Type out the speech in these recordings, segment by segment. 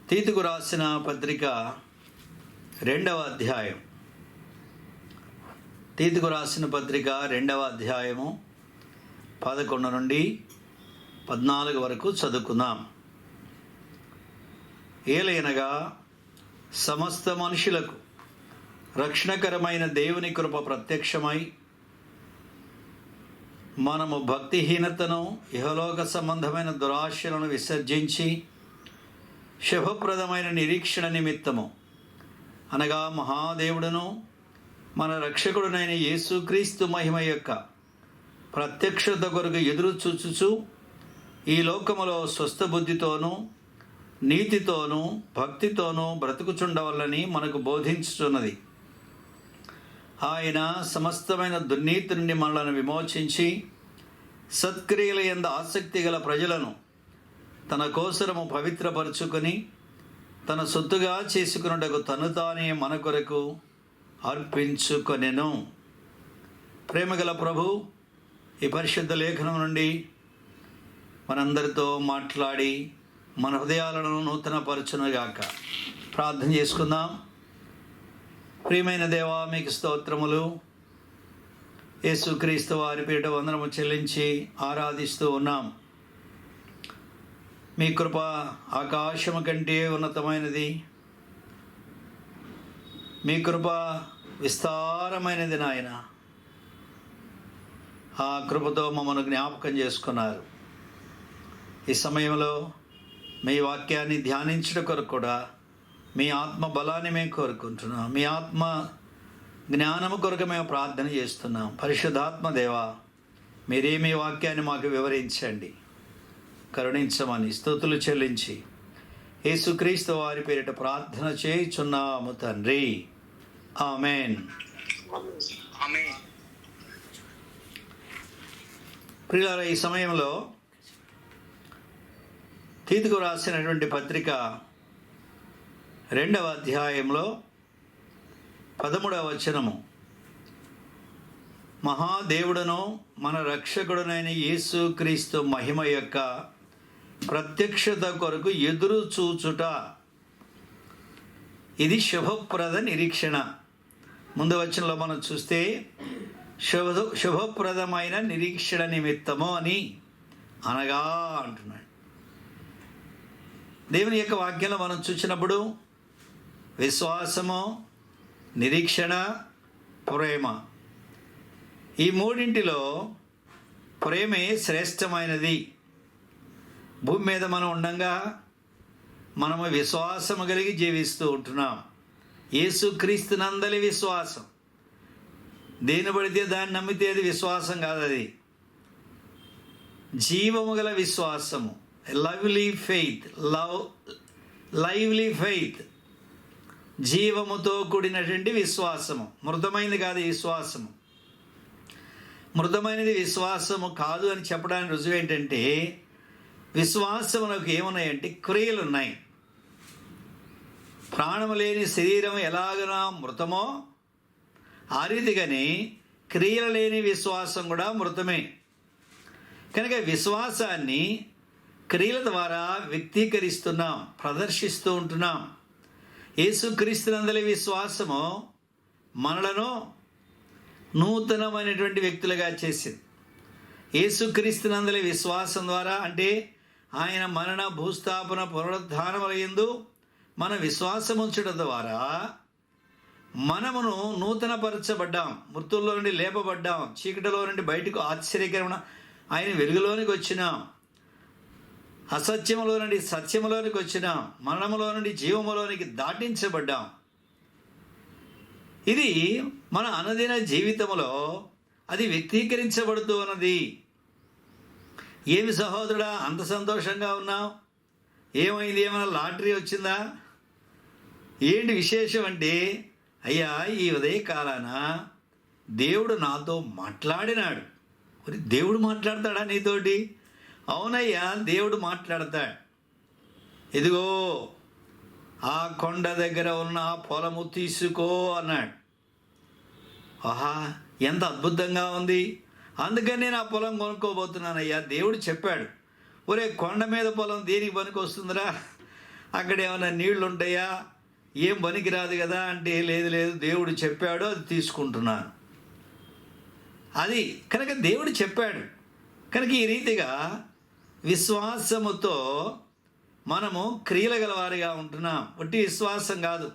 తీతుకు రాసిన పత్రిక 2వ అధ్యాయం. తీతుకు రాసిన పత్రిక 2వ అధ్యాయము 11 నుండి 14 వరకు చదువుకుందాం. ఏలయనగా సమస్త మనుషులకు రక్షణకరమైన దేవుని కృప ప్రత్యక్షమై మనము భక్తిహీనతను, ఇహలోక సంబంధమైన దురాశలను విసర్జించి శుభప్రదమైన నిరీక్షణ నిమిత్తము, అనగా మహాదేవుడును మన రక్షకుడునైన యేసుక్రీస్తు మహిమ యొక్క ప్రత్యక్షత కొరకు ఎదురు చూచుచు ఈ లోకములో స్వస్థ బుద్ధితోనూ నీతితోనూ భక్తితోనూ బ్రతుకుచుండవల్లని మనకు బోధించుచున్నది. ఆయన సమస్తమైన దుర్నీతి నుండి మనలను విమోచించి సత్క్రియల యందు ఆసక్తి గల ప్రజలను తన కోసరము పవిత్రపరుచుకొని తన సొత్తుగా చేసుకున్నటకు తను తానే మన కొరకు అర్పించుకొనెను. ప్రేమగల ప్రభు, ఈ పరిశుద్ధ లేఖనం నుండి మనందరితో మాట్లాడి మన హృదయాలను నూతనపరచునుగాక. ప్రార్థన చేసుకుందాం. ప్రియమైన దేవా, మీకు స్తోత్రములు. యేసుక్రీస్తు వారి పేరిట వందనము చెల్లించి ఆరాధిస్తూ ఉన్నాం. మీ కృప ఆకాశము కంటే ఉన్నతమైనది, మీ కృప విస్తారమైనది నాయన. ఆ కృపతో మమ్మల్ని జ్ఞాపకం చేసుకున్నారు. ఈ సమయంలో మీ వాక్యాన్ని ధ్యానించడం కొరకు కూడా మీ ఆత్మ బలాన్ని మేము కోరుకుంటున్నాం. మీ ఆత్మ జ్ఞానము కొరకు మేము ప్రార్థన చేస్తున్నాం. పరిశుద్ధాత్మ దేవా, మీరే మీ వాక్యాన్ని మాకు వివరించండి, కరుణించమని స్తుతులు చెల్లించి యేసుక్రీస్తు వారి పేరిట ప్రార్థన చేయుచున్నాము తండ్రి. ఆమేన్. ప్రియులారా, ఈ సమయంలో తీతుకు రాసినటువంటి పత్రిక 2వ అధ్యాయంలో 13వ వచనము, మహాదేవుడును మన రక్షకుడునైన యేసుక్రీస్తు మహిమ యొక్క ప్రత్యక్షత కొరకు ఎదురు చూచుట, ఇది శుభప్రద నిరీక్షణ. ముందు వచనంలో మనం చూస్తే శుభప్రదమైన నిరీక్షణ నిమిత్తము అని అనగా అంటున్నాడు. దేవుని యొక్క వాక్యంలో మనం చూసినప్పుడు విశ్వాసము, నిరీక్షణ, ప్రేమ, ఈ మూడింటిలో ప్రేమే శ్రేష్టమైనది. భూమి మీద మనం ఉండగా మనము విశ్వాసము కలిగి జీవిస్తూ ఉంటున్నాం. యేసుక్రీస్తునందలి విశ్వాసం. దేని పడితే దాన్ని నమ్మితే అది విశ్వాసం కాదు, అది జీవము గల విశ్వాసము. లవ్లీ ఫెయిత్, జీవముతో కూడినటువంటి విశ్వాసము. మృతమైనది కాదు ఈ విశ్వాసము. మృతమైనది విశ్వాసము కాదు అని చెప్పడానికి రుజువు ఏంటంటే, విశ్వాసమునకు ఏమున్నాయంటే క్రియలు ఉన్నాయి. ప్రాణము లేని శరీరం ఎలాగనా మృతమో ఆ రీతిగానే క్రియలు లేని విశ్వాసం కూడా మృతమే. కనుక విశ్వాసాన్ని క్రియల ద్వారా వ్యక్తీకరిస్తున్నాం, ప్రదర్శిస్తూ ఉంటున్నాం. యేసుక్రీస్తునందలి విశ్వాసము మనలను నూతనమైనటువంటి వ్యక్తులుగా చేసింది. యేసుక్రీస్తునందలి విశ్వాసం ద్వారా, అంటే ఆయన మరణ, భూస్థాపన, పునరుద్ధానములందు మన విశ్వాసం ఉంచడం ద్వారా మనమును నూతనపరచబడ్డాం, మృతుల్లో నుండి లేపబడ్డాం, చీకటిలో నుండి బయటకు ఆశ్చర్యకరమైన ఆయన వెలుగులోనికి వచ్చినాం, అసత్యములో నుండి సత్యములోనికి వచ్చినాం, మరణములో నుండి జీవములోనికి దాటించబడ్డాం. ఇది మన అనుదిన జీవితంలో అది వ్యక్తీకరించబడుతూ ఉన్నది. ఏమి సహోదరుడా అంత సంతోషంగా ఉన్నావు? ఏమైంది? ఏమైనా లాటరీ వచ్చిందా? ఏంటి విశేషం అంటే, అయ్యా ఈ ఉదయకాలాన దేవుడు నాతో మాట్లాడినాడు. దేవుడు మాట్లాడతాడా నీతోటి? అవునయ్యా, దేవుడు మాట్లాడతాడు. ఇదిగో ఆ కొండ దగ్గర ఉన్న పొలము తీసుకో అన్నాడు. ఆహా, ఎంత అద్భుతంగా ఉంది. అందుకని నేను ఆ పొలం కొనుక్కోబోతున్నానయ్యా. దేవుడు చెప్పాడు, ఒరే కొండ మీద పొలం దేనికి పనికి వస్తుందిరా? అక్కడ ఏమైనా నీళ్లు ఉంటాయా, ఏం పనికిరాదు కదా అంటే, లేదు లేదు దేవుడు చెప్పాడు, అది తీసుకుంటున్నాను. అది కనుక దేవుడు చెప్పాడు కనుక ఈ రీతిగా విశ్వాసముతో మనము క్రియలు గలవారిగా ఉంటున్నాం. ఒట్టి విశ్వాసం కాదు,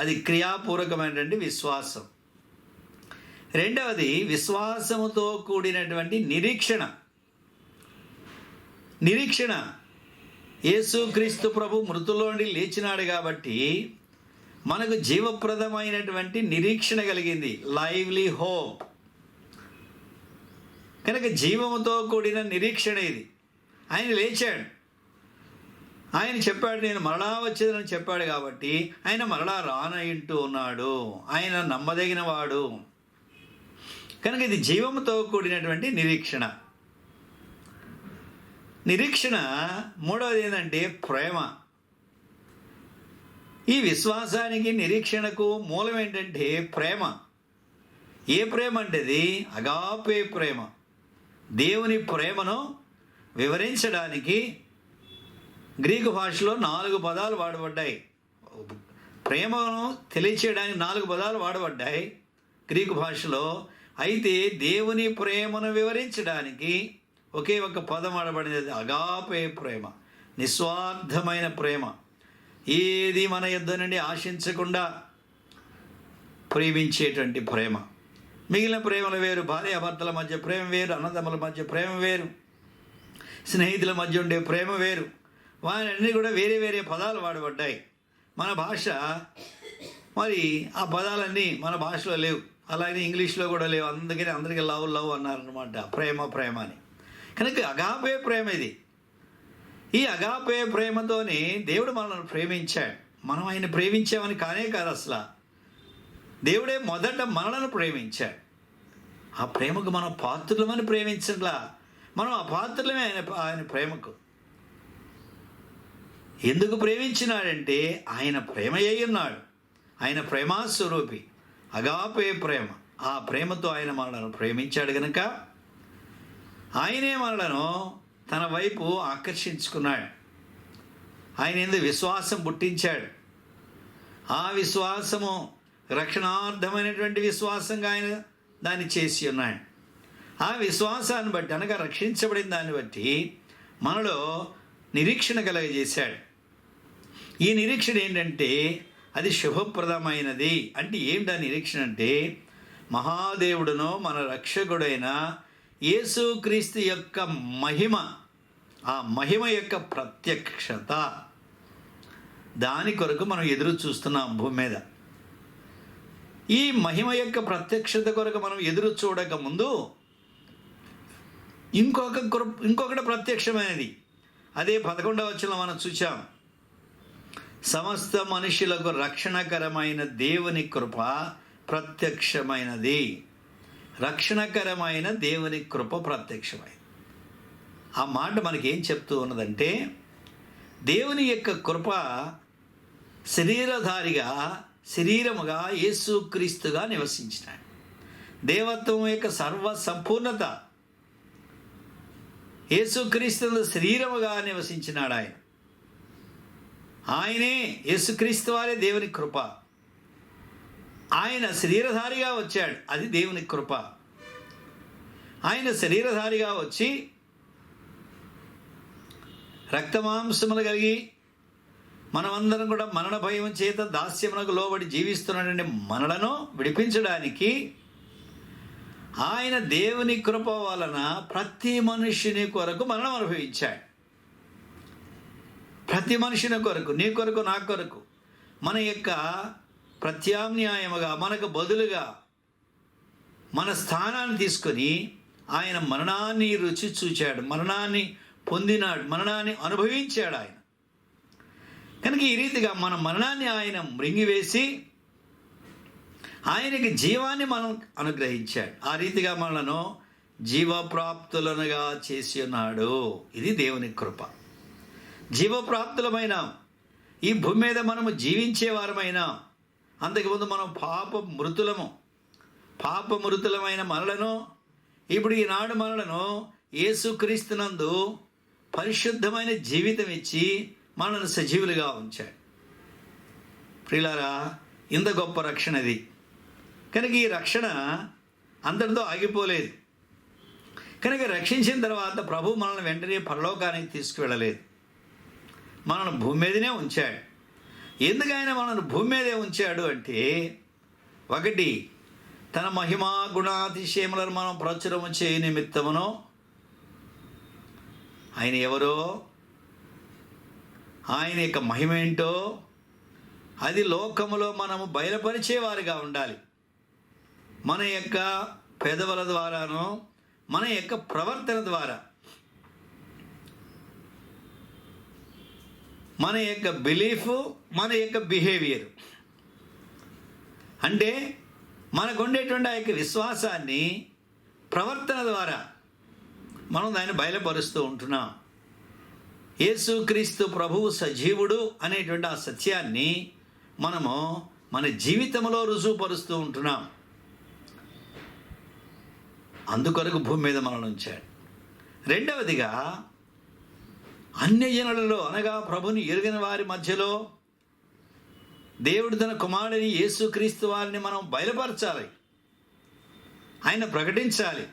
అది క్రియాపూర్వకమైనటువంటి విశ్వాసం. రెండవది విశ్వాసముతో కూడినటువంటి నిరీక్షణ. యేసుక్రీస్తు ప్రభు మృతుల్లో నుండి లేచినాడు కాబట్టి మనకు జీవప్రదమైనటువంటి నిరీక్షణ కలిగింది, లైవ్లీ హోప్. కనుక జీవముతో కూడిన నిరీక్షణ ఇది. ఆయన లేచాడు, ఆయన చెప్పాడు నేను మరలా వచ్చేదని చెప్పాడు కాబట్టి ఆయన మరలా రానంటూ ఉన్నాడు. ఆయన నమ్మదగిన వాడు. కనుక ఇది జీవముతో కూడినటువంటి నిరీక్షణ. మూడవది ఏంటంటే ప్రేమ. ఈ విశ్వాసానికి నిరీక్షణకు మూలం ఏంటంటే ప్రేమ. ఏ ప్రేమ అంటే అది అగాపే ప్రేమ. దేవుని ప్రేమను వివరించడానికి గ్రీకు భాషలో 4 పదాలు వాడబడ్డాయి. ప్రేమను తెలియచేయడానికి 4 పదాలు వాడబడ్డాయి గ్రీకు భాషలో. అయితే దేవుని ప్రేమను వివరించడానికి ఒకే ఒక పదం వాడబడింది, అగాపే ప్రేమ, నిస్వార్థమైన ప్రేమ. ఏది మన యొద్ద నుండి ఆశించకుండా ప్రేమించేటువంటి ప్రేమ. మిగిలిన ప్రేమలు వేరు, భార్యాభర్తల మధ్య ప్రేమ వేరు, అన్నదమ్ముల మధ్య ప్రేమ వేరు, స్నేహితుల మధ్య ఉండే ప్రేమ వేరు. వారన్నీ కూడా వేరే వేరే పదాలు వాడబడ్డాయి. మన భాష మరి ఆ పదాలన్నీ మన భాషలో లేవు, అలాగే ఇంగ్లీష్లో కూడా లేవు. అందుకని అందరికీ లవ్ లవ్ అన్నారనమాట, ప్రేమ అని. కనుక అగాపే ప్రేమ ఇది. ఈ అగాపే ప్రేమతోనే దేవుడు మనల్ని ప్రేమించాడు. మనం ఆయన ప్రేమించామని కానే కాదు, అసలు దేవుడే మొదట మనలను ప్రేమించాడు. ఆ ప్రేమకు మనం పాత్రులమని ప్రేమించట్లా, మనం ఆ పాత్రులమే ఆయన ప్రేమకు. ఎందుకు ప్రేమించినాడంటే ఆయన ప్రేమ అయి ఉన్నాడు, ఆయన ప్రేమాస్వరూపి, అగాపే ప్రేమ. ఆ ప్రేమతో ఆయన మనలను ప్రేమించాడు కనుక ఆయనే మనలను తన వైపు ఆకర్షించుకున్నాడు. ఆయన యందు విశ్వాసం పుట్టించాడు. ఆ విశ్వాసము రక్షణార్థమైనటువంటి విశ్వాసంగా ఆయన దాన్ని చేసి ఉన్నాడు. ఆ విశ్వాసాన్ని బట్టి అనగా రక్షించబడిన దాన్ని బట్టి మనలో నిరీక్షణ కలగజేశాడు. ఈ నిరీక్షణ ఏంటంటే అది శుభప్రదమైనది. అంటే ఏమిటి ఆ నిరీక్షణ అంటే, మహాదేవుడును మన రక్షకుడైన యేసుక్రీస్తు యొక్క మహిమ, ఆ మహిమ యొక్క ప్రత్యక్షత, దాని కొరకు మనం ఎదురు చూస్తున్నాం భూమి మీద. ఈ మహిమ యొక్క ప్రత్యక్షత కొరకు మనం ఎదురు చూడక ముందు ఇంకొకటి ప్రత్యక్షమైనది. అదే 11వ వచనంలో మనం చూసాం, సమస్త మనుషులకు రక్షణకరమైన దేవుని కృప ప్రత్యక్షమైనది. రక్షణకరమైన దేవుని కృప ప్రత్యక్షమైనది. ఆ మాట మనకేం చెప్తూ ఉన్నదంటే, దేవుని యొక్క కృప శరీరముగా యేసుక్రీస్తుగా నివసించినాడు. దేవత్వం యొక్క సర్వ సంపూర్ణత యేసుక్రీస్తు శరీరముగా నివసించినాడు. ఆయనే యేసుక్రీస్తు వారే దేవుని కృప. ఆయన శరీరధారిగా వచ్చాడు, అది దేవుని కృప. ఆయన శరీరధారిగా వచ్చి రక్తమాంసములు కలిగి మనమందరం కూడా మరణ భయం చేత దాస్యమునకు లోబడి జీవిస్తున్నటువంటి మనలను విడిపించడానికి ఆయన దేవుని కృప వలన ప్రతి మనుషుని కొరకు మరణం అనుభవించాడు. ప్రతి మనుషుని కొరకు, నీ కొరకు, నా కొరకు, మన యొక్క ప్రత్యామ్నాయముగా, మనకు బదులుగా మన స్థానాన్ని తీసుకొని ఆయన మరణాన్ని రుచి చూచాడు, మరణాన్ని పొందినాడు, మరణాన్ని అనుభవించాడు ఆయన. కనుక ఈ రీతిగా మన మరణాన్ని ఆయన మృంగివేసి ఆయనకి జీవాన్ని మనం అనుగ్రహించాడు. ఆ రీతిగా మనలను జీవప్రాప్తులనుగా చేసి ఉన్నాడు. ఇది దేవుని కృప. జీవప్రాప్తులమైన ఈ భూమి మీద మనము జీవించేవారమైనా, అంతకుముందు మనం పాపమృతులమైన మనలను ఇప్పుడు ఈనాడు మనలను యేసుక్రీస్తునందు పరిశుద్ధమైన జీవితం ఇచ్చి మనల్ని సజీవులుగా ఉంచాడు. ప్రియులారా, ఇంత గొప్ప రక్షణ ఇది. కనుక ఈ రక్షణ అంతటితో ఆగిపోలేదు. కనుక రక్షించిన తర్వాత ప్రభు మనల్ని వెంటనే పరలోకానికి తీసుకువెళ్ళలేదు, మనల్ని భూమి మీదనే ఉంచాడు. ఎందుకు ఆయన మనల్ని భూమి మీదే ఉంచాడు అంటే, ఒకటి, తన మహిమా గుణాతిశయములను మనం ప్రచురము చేయ నిమిత్తమునో, ఆయన ఎవరో, ఆయన యొక్క మహిమ ఏంటో అది లోకములో మనము బయలుపరిచేవారిగా ఉండాలి. మన యొక్క పెదవుల ద్వారానో, మన యొక్క ప్రవర్తన ద్వారా, మన యొక్క బిలీఫ్, మన యొక్క బిహేవియర్, అంటే మనకు ఉండేటువంటి ఆ యొక్క విశ్వాసాన్ని ప్రవర్తన ద్వారా మనం దాన్ని బయలుపరుస్తూ ఉంటున్నాం. యేసుక్రీస్తు ప్రభువు సజీవుడు అనేటువంటి ఆ సత్యాన్ని మనము మన జీవితంలో రుజువుపరుస్తూ ఉంటున్నాం. అందుకొరకు భూమి మీద మనల్ని ఉంచాడు. రెండవదిగా, అన్యజనులలో అనగా ప్రభుని ఎరుగని వారి మధ్యలో దేవుడు తన కుమారుని యేసుక్రీస్తు వారిని మనం బయలుపరచాలి, ఆయన ప్రకటించాలి,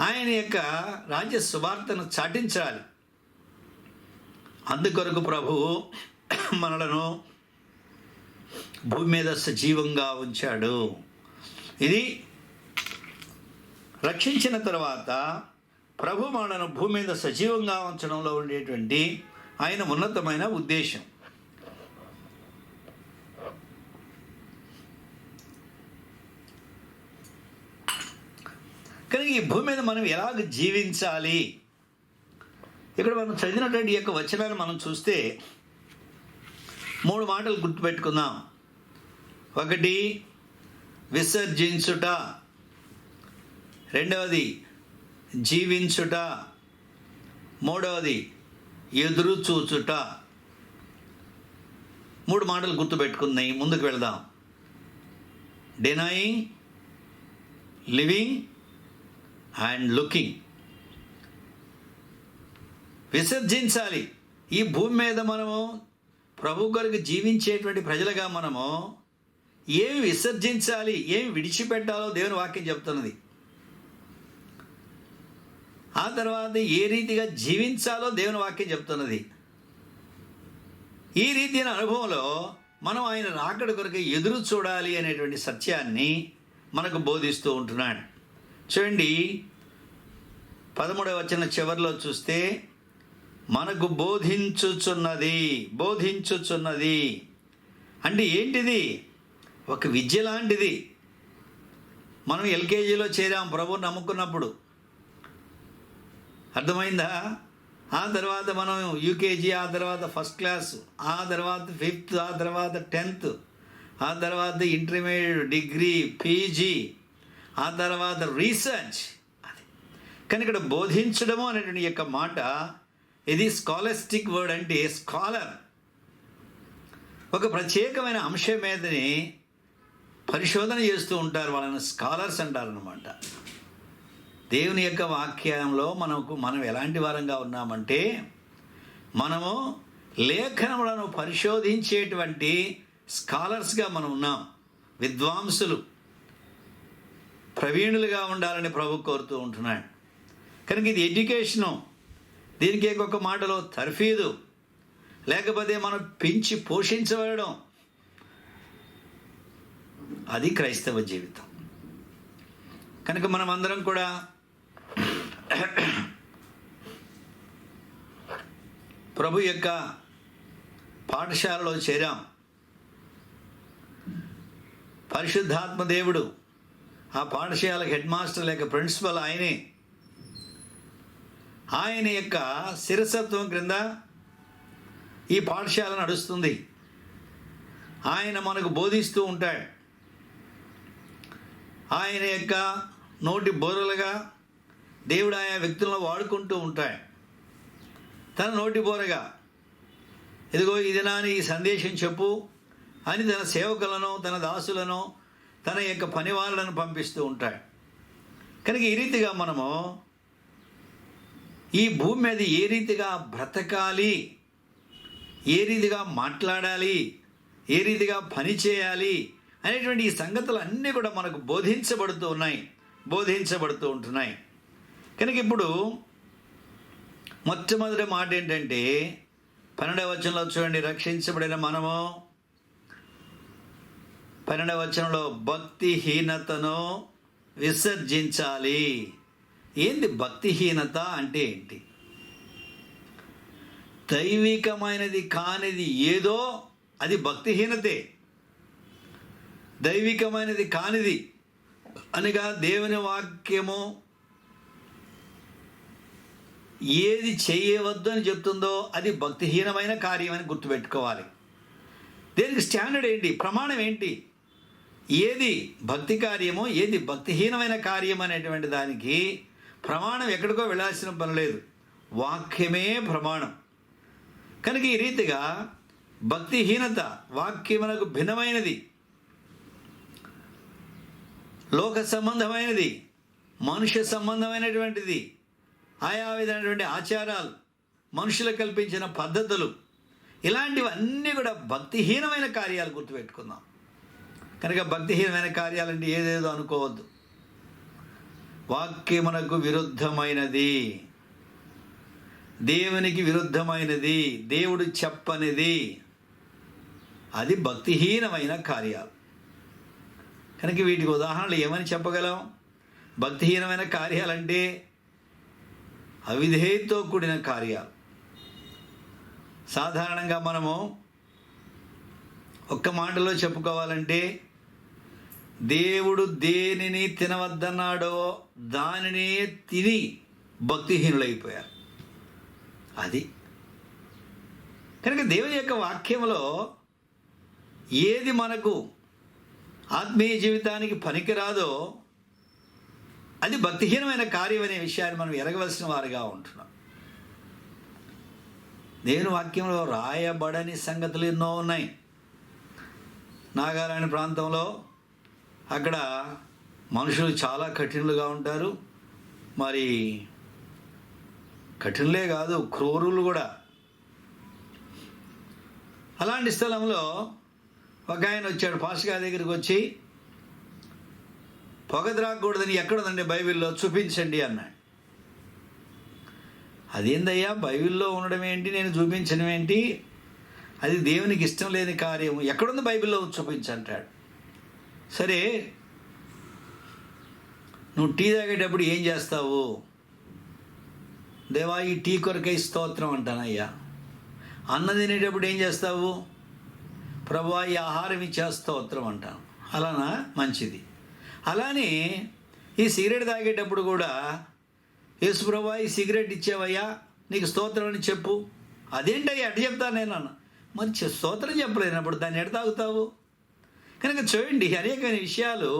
ఆయన యొక్క రాజ్య సువార్తను చాటించాలి. అందుకొరకు ప్రభువు మనలను భూమి మీద సజీవంగా ఉంచాడు. ఇది రక్షించిన తర్వాత ప్రభు మనలను భూమి మీద సజీవంగా ఉంచడంలో ఉండేటువంటి ఆయన ఉన్నతమైన ఉద్దేశం. కానీ ఈ భూమి మీద మనం ఎలాగ జీవించాలి, ఇక్కడ మనం చదివినటువంటి యొక్క వచనాన్ని మనం చూస్తే 3 మాటలు గుర్తుపెట్టుకుందాం. ఒకటి, విసర్జించుట. రెండవది, జీవించుట. మూడవది, ఎదురు చూచుట. 3 మాటలు గుర్తుపెట్టుకున్నాయి. ముందుకు వెళ్దాం. Denying, living and looking. విసర్జించాలి. ఈ భూమి మీద మనము ప్రభు కొరకు జీవించేటువంటి ప్రజలుగా మనము ఏమి విసర్జించాలి, ఏమి విడిచిపెట్టాలో దేవుని వాక్యం చెప్తున్నది. ఆ తర్వాత ఏ రీతిగా జీవించాలో దేవుని వాక్యం చెప్తున్నది. ఈ రీతిన అనుభవంలో మనం ఆయన రాకడ కొరకు ఎదురు చూడాలి అనేటువంటి సత్యాన్ని మనకు బోధిస్తూ ఉంటున్నాడు. చూడండి, 13వ వచనం చివరిలో చూస్తే, మనకు బోధించుచున్నది అంటే ఏంటిది? ఒక విద్య లాంటిది. మనం ఎల్కేజీలో చేరాం ప్రభువు నమ్ముకున్నప్పుడు, అర్థమైందా? ఆ తర్వాత మనం యూకేజీ, ఆ తర్వాత ఫస్ట్ క్లాస్, ఆ తర్వాత 5th, ఆ తర్వాత 10th, ఆ తర్వాత ఇంటర్మీడియట్, డిగ్రీ, పీజీ, ఆ తర్వాత రీసెర్చ్. అది కానీ ఇక్కడ బోధించడము అనేటువంటి యొక్క మాట, ఇది స్కాలస్టిక్ వర్డ్. అంటే స్కాలర్ ఒక ప్రత్యేకమైన అంశం మీదని పరిశోధన చేస్తూ ఉంటారు, వాళ్ళని స్కాలర్స్ అంటారన్నమాట. దేవుని యొక్క వాక్యంలో మనం ఎలాంటి వారంగా ఉన్నామంటే, మనము లేఖనములను పరిశోధించేటువంటి స్కాలర్స్గా మనం ఉన్నాం. విద్వాంసులు, ప్రవీణులుగా ఉండాలని ప్రభు కోరుతూ ఉంటున్నాడు. కనుక ఇది ఎడ్యుకేషను. దీనికి ఇంకొక మాటలో తర్ఫీదు, లేకపోతే మనం పెంచి పోషించబడడం, అది క్రైస్తవ జీవితం. కనుక మనం అందరం కూడా ప్రభు యొక్క పాఠశాలలో చేరాం. పరిశుద్ధాత్మ దేవుడు ఆ పాఠశాలకు హెడ్ మాస్టర్ లేక ప్రిన్సిపల్ ఆయనే. ఆయన యొక్క శిరసత్వం క్రింద ఈ పాఠశాల నడుస్తుంది. ఆయన మనకు బోధిస్తూ ఉంటాడు. ఆయన యొక్క నోటి బోరలుగా దేవుడు ఆయా వ్యక్తులను వాడుకుంటూ ఉంటాడు. తన నోటి బోరగా, ఇదిగో ఇది నాని ఈ సందేశం చెప్పు అని తన సేవకులను, తన దాసులను, తన యొక్క పనివాళ్ళను పంపిస్తూ ఉంటాడు. కనుక ఈ రీతిగా మనము ఈ భూమి మీద ఏ రీతిగా బ్రతకాలి, ఏ రీతిగా మాట్లాడాలి, ఏ రీతిగా పని చేయాలి అనేటువంటి ఈ సంగతులు అన్నీ కూడా మనకు బోధించబడుతూ ఉంటున్నాయి. కనుక ఇప్పుడు మొట్టమొదటి మాట ఏంటంటే 12వ వచనంలో చూడండి, రక్షించబడిన మనము 12వ వచనంలో భక్తిహీనతను విసర్జించాలి. ఏంది భక్తిహీనత అంటే ఏంటి? దైవికమైనది కానిది ఏదో అది భక్తిహీనతే. దైవికమైనది కానిది అనగా దేవుని వాక్యము ఏది చేయవద్దు అని చెప్తుందో అది భక్తిహీనమైన కార్యం అని గుర్తుపెట్టుకోవాలి. దీనికి స్టాండర్డ్ ఏంటి, ప్రమాణం ఏంటి, ఏది భక్తి కార్యమో ఏది భక్తిహీనమైన కార్యం అనేటువంటి దానికి ప్రమాణం ఎక్కడికో వెళ్ళాల్సిన పని లేదు, వాక్యమే ప్రమాణం. కనుక ఈ రీతిగా భక్తిహీనత వాక్యమునకు భిన్నమైనది, లోక సంబంధమైనది, మనుష్య సంబంధమైనటువంటిది, ఆయా విధమైనటువంటి ఆచారాలు, మనుషులు కల్పించిన పద్ధతులు, ఇలాంటివన్నీ కూడా భక్తిహీనమైన కార్యాలు గుర్తుపెట్టుకుందాం. కనుక భక్తిహీనమైన కార్యాలంటే ఏదేదో అనుకోవద్దు. వాక్యమునకు విరుద్ధమైనది, దేవునికి విరుద్ధమైనది, దేవుడు చెప్పనిది, అది భక్తిహీనమైన కార్యాలు. కనుక వీటికి ఉదాహరణలు ఏమని చెప్పగలం? భక్తిహీనమైన కార్యాలంటే అవిధేయతతో కూడిన కార్యాలు. సాధారణంగా మనము ఒక్క మాటలో చెప్పుకోవాలంటే దేవుడు దేనిని తినవద్దన్నాడో దానినే తిని భక్తిహీనులైపోయారు. అది కనుక దేవుని యొక్క వాక్యంలో ఏది మనకు ఆత్మీయ జీవితానికి పనికిరాదో అది భక్తిహీనమైన కార్యం అనే విషయాన్ని మనం ఎరగవలసిన వారుగా ఉంటున్నాం. దేవుని వాక్యంలో రాయబడని సంగతులు ఎన్నో ఉన్నాయి. నాగాలాండ్ ప్రాంతంలో అక్కడ మనుషులు చాలా కఠినులుగా ఉంటారు. మరి కఠినులే కాదు, క్రూరులు కూడా. అలాంటి స్థలంలో ఒక ఆయన వచ్చాడు, పాస్టర్ గారి దగ్గరికి వచ్చి, పొగ త్రాగకూడదని ఎక్కడుందండి బైబిల్లో చూపించండి అన్నాడు. అదేందయ్యా, బైబిల్లో ఉండడం ఏంటి, నేను చూపించడం ఏంటి, అది దేవునికి ఇష్టం లేని కార్యం, ఎక్కడుంది బైబిల్లో చూపించంటాడు. సరే, నువ్వు టీ తాగేటప్పుడు ఏం చేస్తావు? దేవా ఈ టీ కొరకై స్తోత్రం అంటానయ్యా. అన్నం తినేటప్పుడు ఏం చేస్తావు? ప్రభువా ఈ ఆహారం ఇచ్చే స్తోత్రం అంటాను. అలానా? మంచిది. అలానే ఈ సిగరెట్ తాగేటప్పుడు కూడా యేసు ప్రభువా ఈ సిగరెట్ ఇచ్చేవయ్యా, నీకు స్తోత్రం అని చెప్పు. అదేంటయ్యా అటు చెప్తాను నేను అన్న. మరి స్తోత్రం చెప్పలేనప్పుడు దాన్ని ఎడ తాగుతావు? కనుక చూడండి, అనేకమైన విషయాలు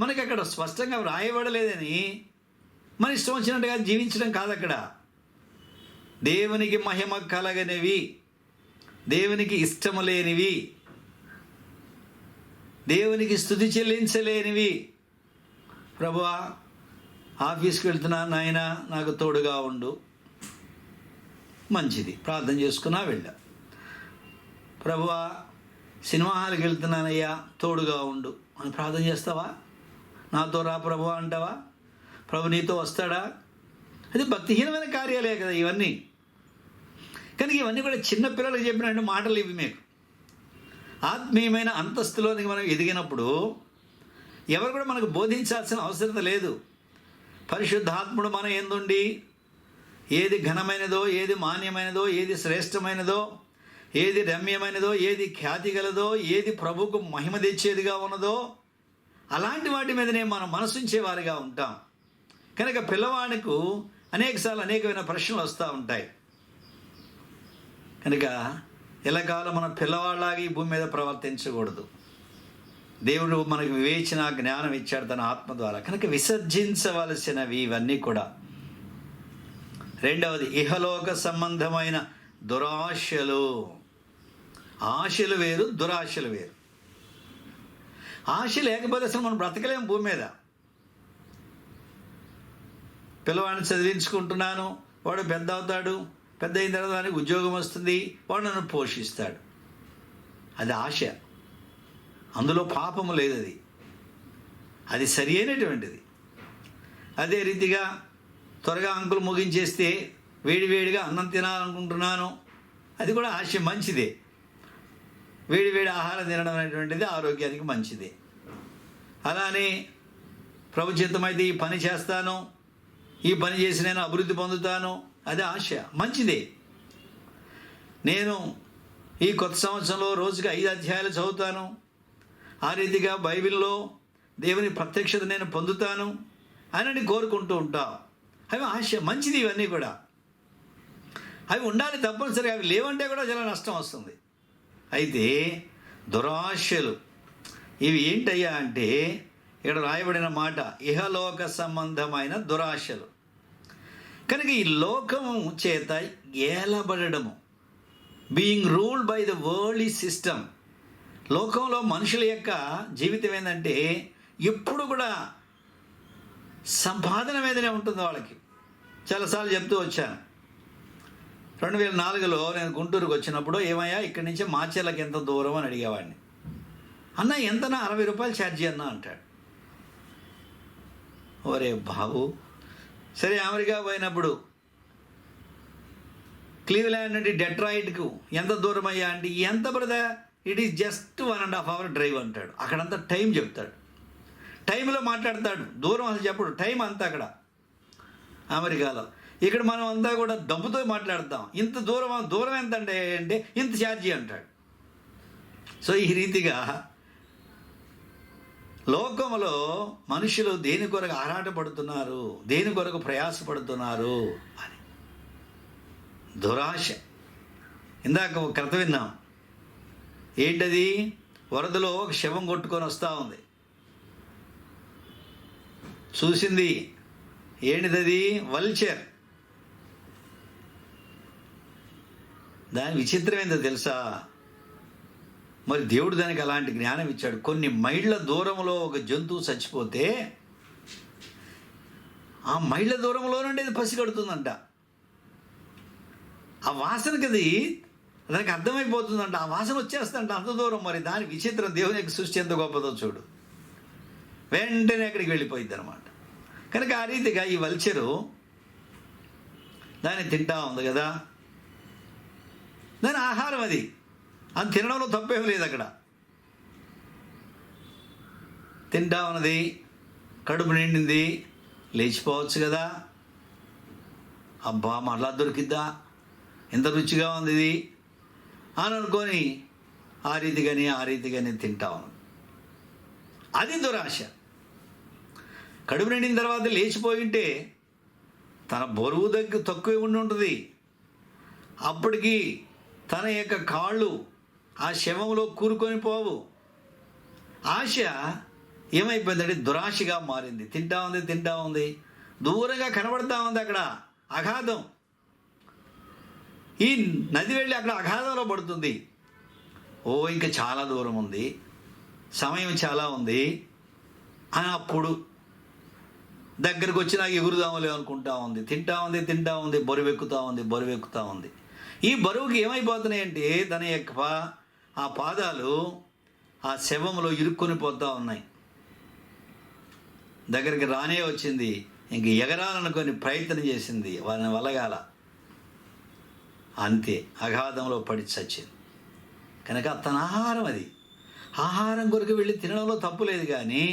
మనకి అక్కడ స్పష్టంగా వ్రాయబడలేదని మన ఇష్టం వచ్చినట్టుగా జీవించడం కాదు. అక్కడ దేవునికి మహిమ కలగనివి, దేవునికి ఇష్టము లేనివి, దేవునికి స్తుతి చెల్లించలేనివి, ప్రభువా ఆఫీస్కి వెళ్తున్నా నాయన నాకు తోడుగా ఉండు, మంచిది, ప్రార్థన చేసుకున్నా వెళ్ళా. ప్రభువా సినిమా హాల్కి వెళ్తున్నానయ్యా తోడుగా ఉండు అని ప్రార్థన చేస్తావా? నాతో రా ప్రభువా అంటావా? ప్రభు నీతో వస్తాడా? అది భక్తిహీనమైన కార్యాలే కదా ఇవన్నీ. కనుక ఇవన్నీ కూడా చిన్నపిల్లలకు చెప్పినట్టు మాటలు ఇవి. మీకు ఆత్మీయమైన అంతస్తులోనికి మనం ఎదిగినప్పుడు ఎవరు కూడా మనకు బోధించాల్సిన అవసరం లేదు. పరిశుద్ధాత్ముడు మన యందుండి ఏది ఘనమైనదో, ఏది మాన్యమైనదో, ఏది శ్రేష్టమైనదో, ఏది రమ్యమైనదో, ఏది ఖ్యాతి గలదో, ఏది ప్రభువుకు మహిమ తెచ్చేదిగా ఉన్నదో అలాంటి వాటి మీదనే మనం మనసుంచేవారిగా ఉంటాం. కనుక పిల్లవాడికి అనేకసార్లు అనేకమైన ప్రశ్నలు వస్తూ ఉంటాయి. కనుక ఎల్లకాలం మనం పిల్లవాళ్ళలాగా ఈ భూమి మీద ప్రవర్తించకూడదు. దేవుడు మనకు వివేచన జ్ఞానం ఇచ్చాడు తన ఆత్మ ద్వారా. కనుక విసర్జించవలసినవి ఇవన్నీ కూడా. రెండవది ఇహలోక సంబంధమైన దురాశలు. ఆశలు వేరు, దురాశలు వేరు. ఆశ లేకపోతే అసలు మనం బ్రతకలేము భూమి మీద. పిల్లవాడిని చదివించుకుంటున్నాను, వాడు పెద్ద అవుతాడు, పెద్ద అయిన తర్వాత వానికి ఉద్యోగం వస్తుంది, వాడు నన్ను పోషిస్తాడు. అది ఆశ, అందులో పాపము లేదు, అది సరి అయినటువంటిది. అదే రీతిగా త్వరగా అంకులు ముగించేస్తే వేడివేడిగా అన్నం తినాలనుకుంటున్నాను, అది కూడా ఆశ, మంచిదే. వేడివేడి ఆహారం తినడం అనేటువంటిది ఆరోగ్యానికి మంచిదే. అలానే ప్రభు చిత్తమైతే ఈ పని చేస్తాను, ఈ పని చేసి నేను అభివృద్ధి పొందుతాను, అది ఆశ, మంచిదే. నేను ఈ కొత్త సంవత్సరంలో రోజుకి 5 అధ్యాయాలు చదువుతాను, ఆ రీతిగా బైబిల్లో దేవుని ప్రత్యక్షత నేను పొందుతాను అని కోరుకుంటూ ఉంటాం. అవి ఆశ, మంచిది. ఇవన్నీ కూడా అవి ఉండాలి తప్పనిసరిగా. అవి లేవంటే కూడా చాలా నష్టం వస్తుంది. అయితే దురాశలు ఇవి ఏంటయ్యా అంటే, ఇక్కడ రాయబడిన మాట ఇహలోక సంబంధమైన దురాశలు. కనుక ఈ లోకము చేత ఏలబడము, being ruled by the worldly system. లోకంలో మనుషుల యొక్క జీవితం ఏంటంటే ఎప్పుడు కూడా సంపాదన మీదనే ఉంటుంది వాళ్ళకి. చాలాసార్లు చెప్తూ వచ్చాను. 2004లో నేను గుంటూరుకు వచ్చినప్పుడు, ఏమయ్యా ఇక్కడి నుంచి మాచర్లకు ఎంత దూరం అని అడిగేవాడిని. అన్న ఎంతనా, 60 రూపాయలు ఛార్జీ అన్న అంటాడు. ఒరే బాబు, సరే అమెరికా పోయినప్పుడు క్లీవ్లాండ్ నుండి డెట్రాయిట్కు ఎంత దూరం అయ్యా అంటే, ఎంత brother, it is just 1.5 hour drive అంటాడు. అక్కడంతా టైం చెప్తాడు, టైంలో మాట్లాడతాడు, దూరం అసలు చెప్పడు, టైం అంతా అక్కడ అమెరికాలో. ఇక్కడ మనం అంతా కూడా డబ్బుతో మాట్లాడతాం. ఇంత దూరం ఎంత అంటే ఇంత ఛార్జీ అంటాడు. సో ఈ రీతిగా లోకంలో మనుషులు దేని కొరకు ఆరాటపడుతున్నారు, దేని కొరకు ప్రయాసపడుతున్నారు అని. దురాశ. ఇందాక ఒక కథ విన్నాం. ఏంటది? వరదలో ఒక శవం కొట్టుకొని వస్తూ ఉంది. చూసింది ఏంటిది? వల్చర్. దాని విచిత్రం ఏందో తెలుసా? మరి దేవుడు దానికి అలాంటి జ్ఞానం ఇచ్చాడు. కొన్ని మైళ్ళ దూరంలో ఒక జంతువు చచ్చిపోతే ఆ మైళ్ళ దూరంలో నుండి అది పసిగడుతుందంట. ఆ వాసనకి దానికి అర్థమైపోతుందంట, ఆ వాసన వచ్చేస్తుందంట అంత దూరం. మరి దాని విచిత్రం, దేవుని యొక్క సృష్టి ఎంత గొప్పదో చూడు. వెంటనే అక్కడికి వెళ్ళిపోయింది అనమాట. కనుక ఆ రీతిగా ఈ వల్చరు దాన్ని తింటా ఉంది కదా, దాని ఆహారం అది తినడంలో తప్పేం లేదు. అక్కడ తింటా ఉన్నది, కడుపు నిండింది, లేచిపోవచ్చు కదా. అబ్బా మరలా దొరికిద్దా, ఎంత రుచిగా ఉంది ఇది అని అనుకొని ఆ రీతిగానే తింటా ఉన్నది. అది దురాశ. కడుపు నిండిన తర్వాత లేచిపోయింటే తన బరువు తక్కువ ఉండి ఉంటుంది. అప్పటికి తన యొక్క కాళ్ళు ఆ శవంలో కూరుకొని పోవు. ఆశ ఏమైపోయిందంటే దురాశగా మారింది. తింటా ఉంది, దూరంగా కనబడతా ఉంది అక్కడ అగాధం. ఈ నది వెళ్ళి అక్కడ అగాధంలో పడుతుంది. ఇంకా చాలా దూరం ఉంది, సమయం చాలా ఉంది అని అప్పుడు దగ్గరకు వచ్చి నాకు ఎగురుదామలే అనుకుంటా ఉంది. తింటా ఉంది, బరువెక్కుతా ఉంది. ఈ బరువుకి ఏమైపోతున్నాయంటే తన యొక్క ఆ పాదాలు ఆ శవంలో ఇరుక్కొని పోతూ ఉన్నాయి. దగ్గరికి రానే వచ్చింది, ఇంక ఎగరాలనుకొని ప్రయత్నం చేసింది, వాళ్ళని వలగాల, అంతే అగాధంలో పడి చచ్చింది. కనుక తన ఆహారం అది. ఆహారం కొరకు వెళ్ళి తినడంలో తప్పు లేదు, కానీ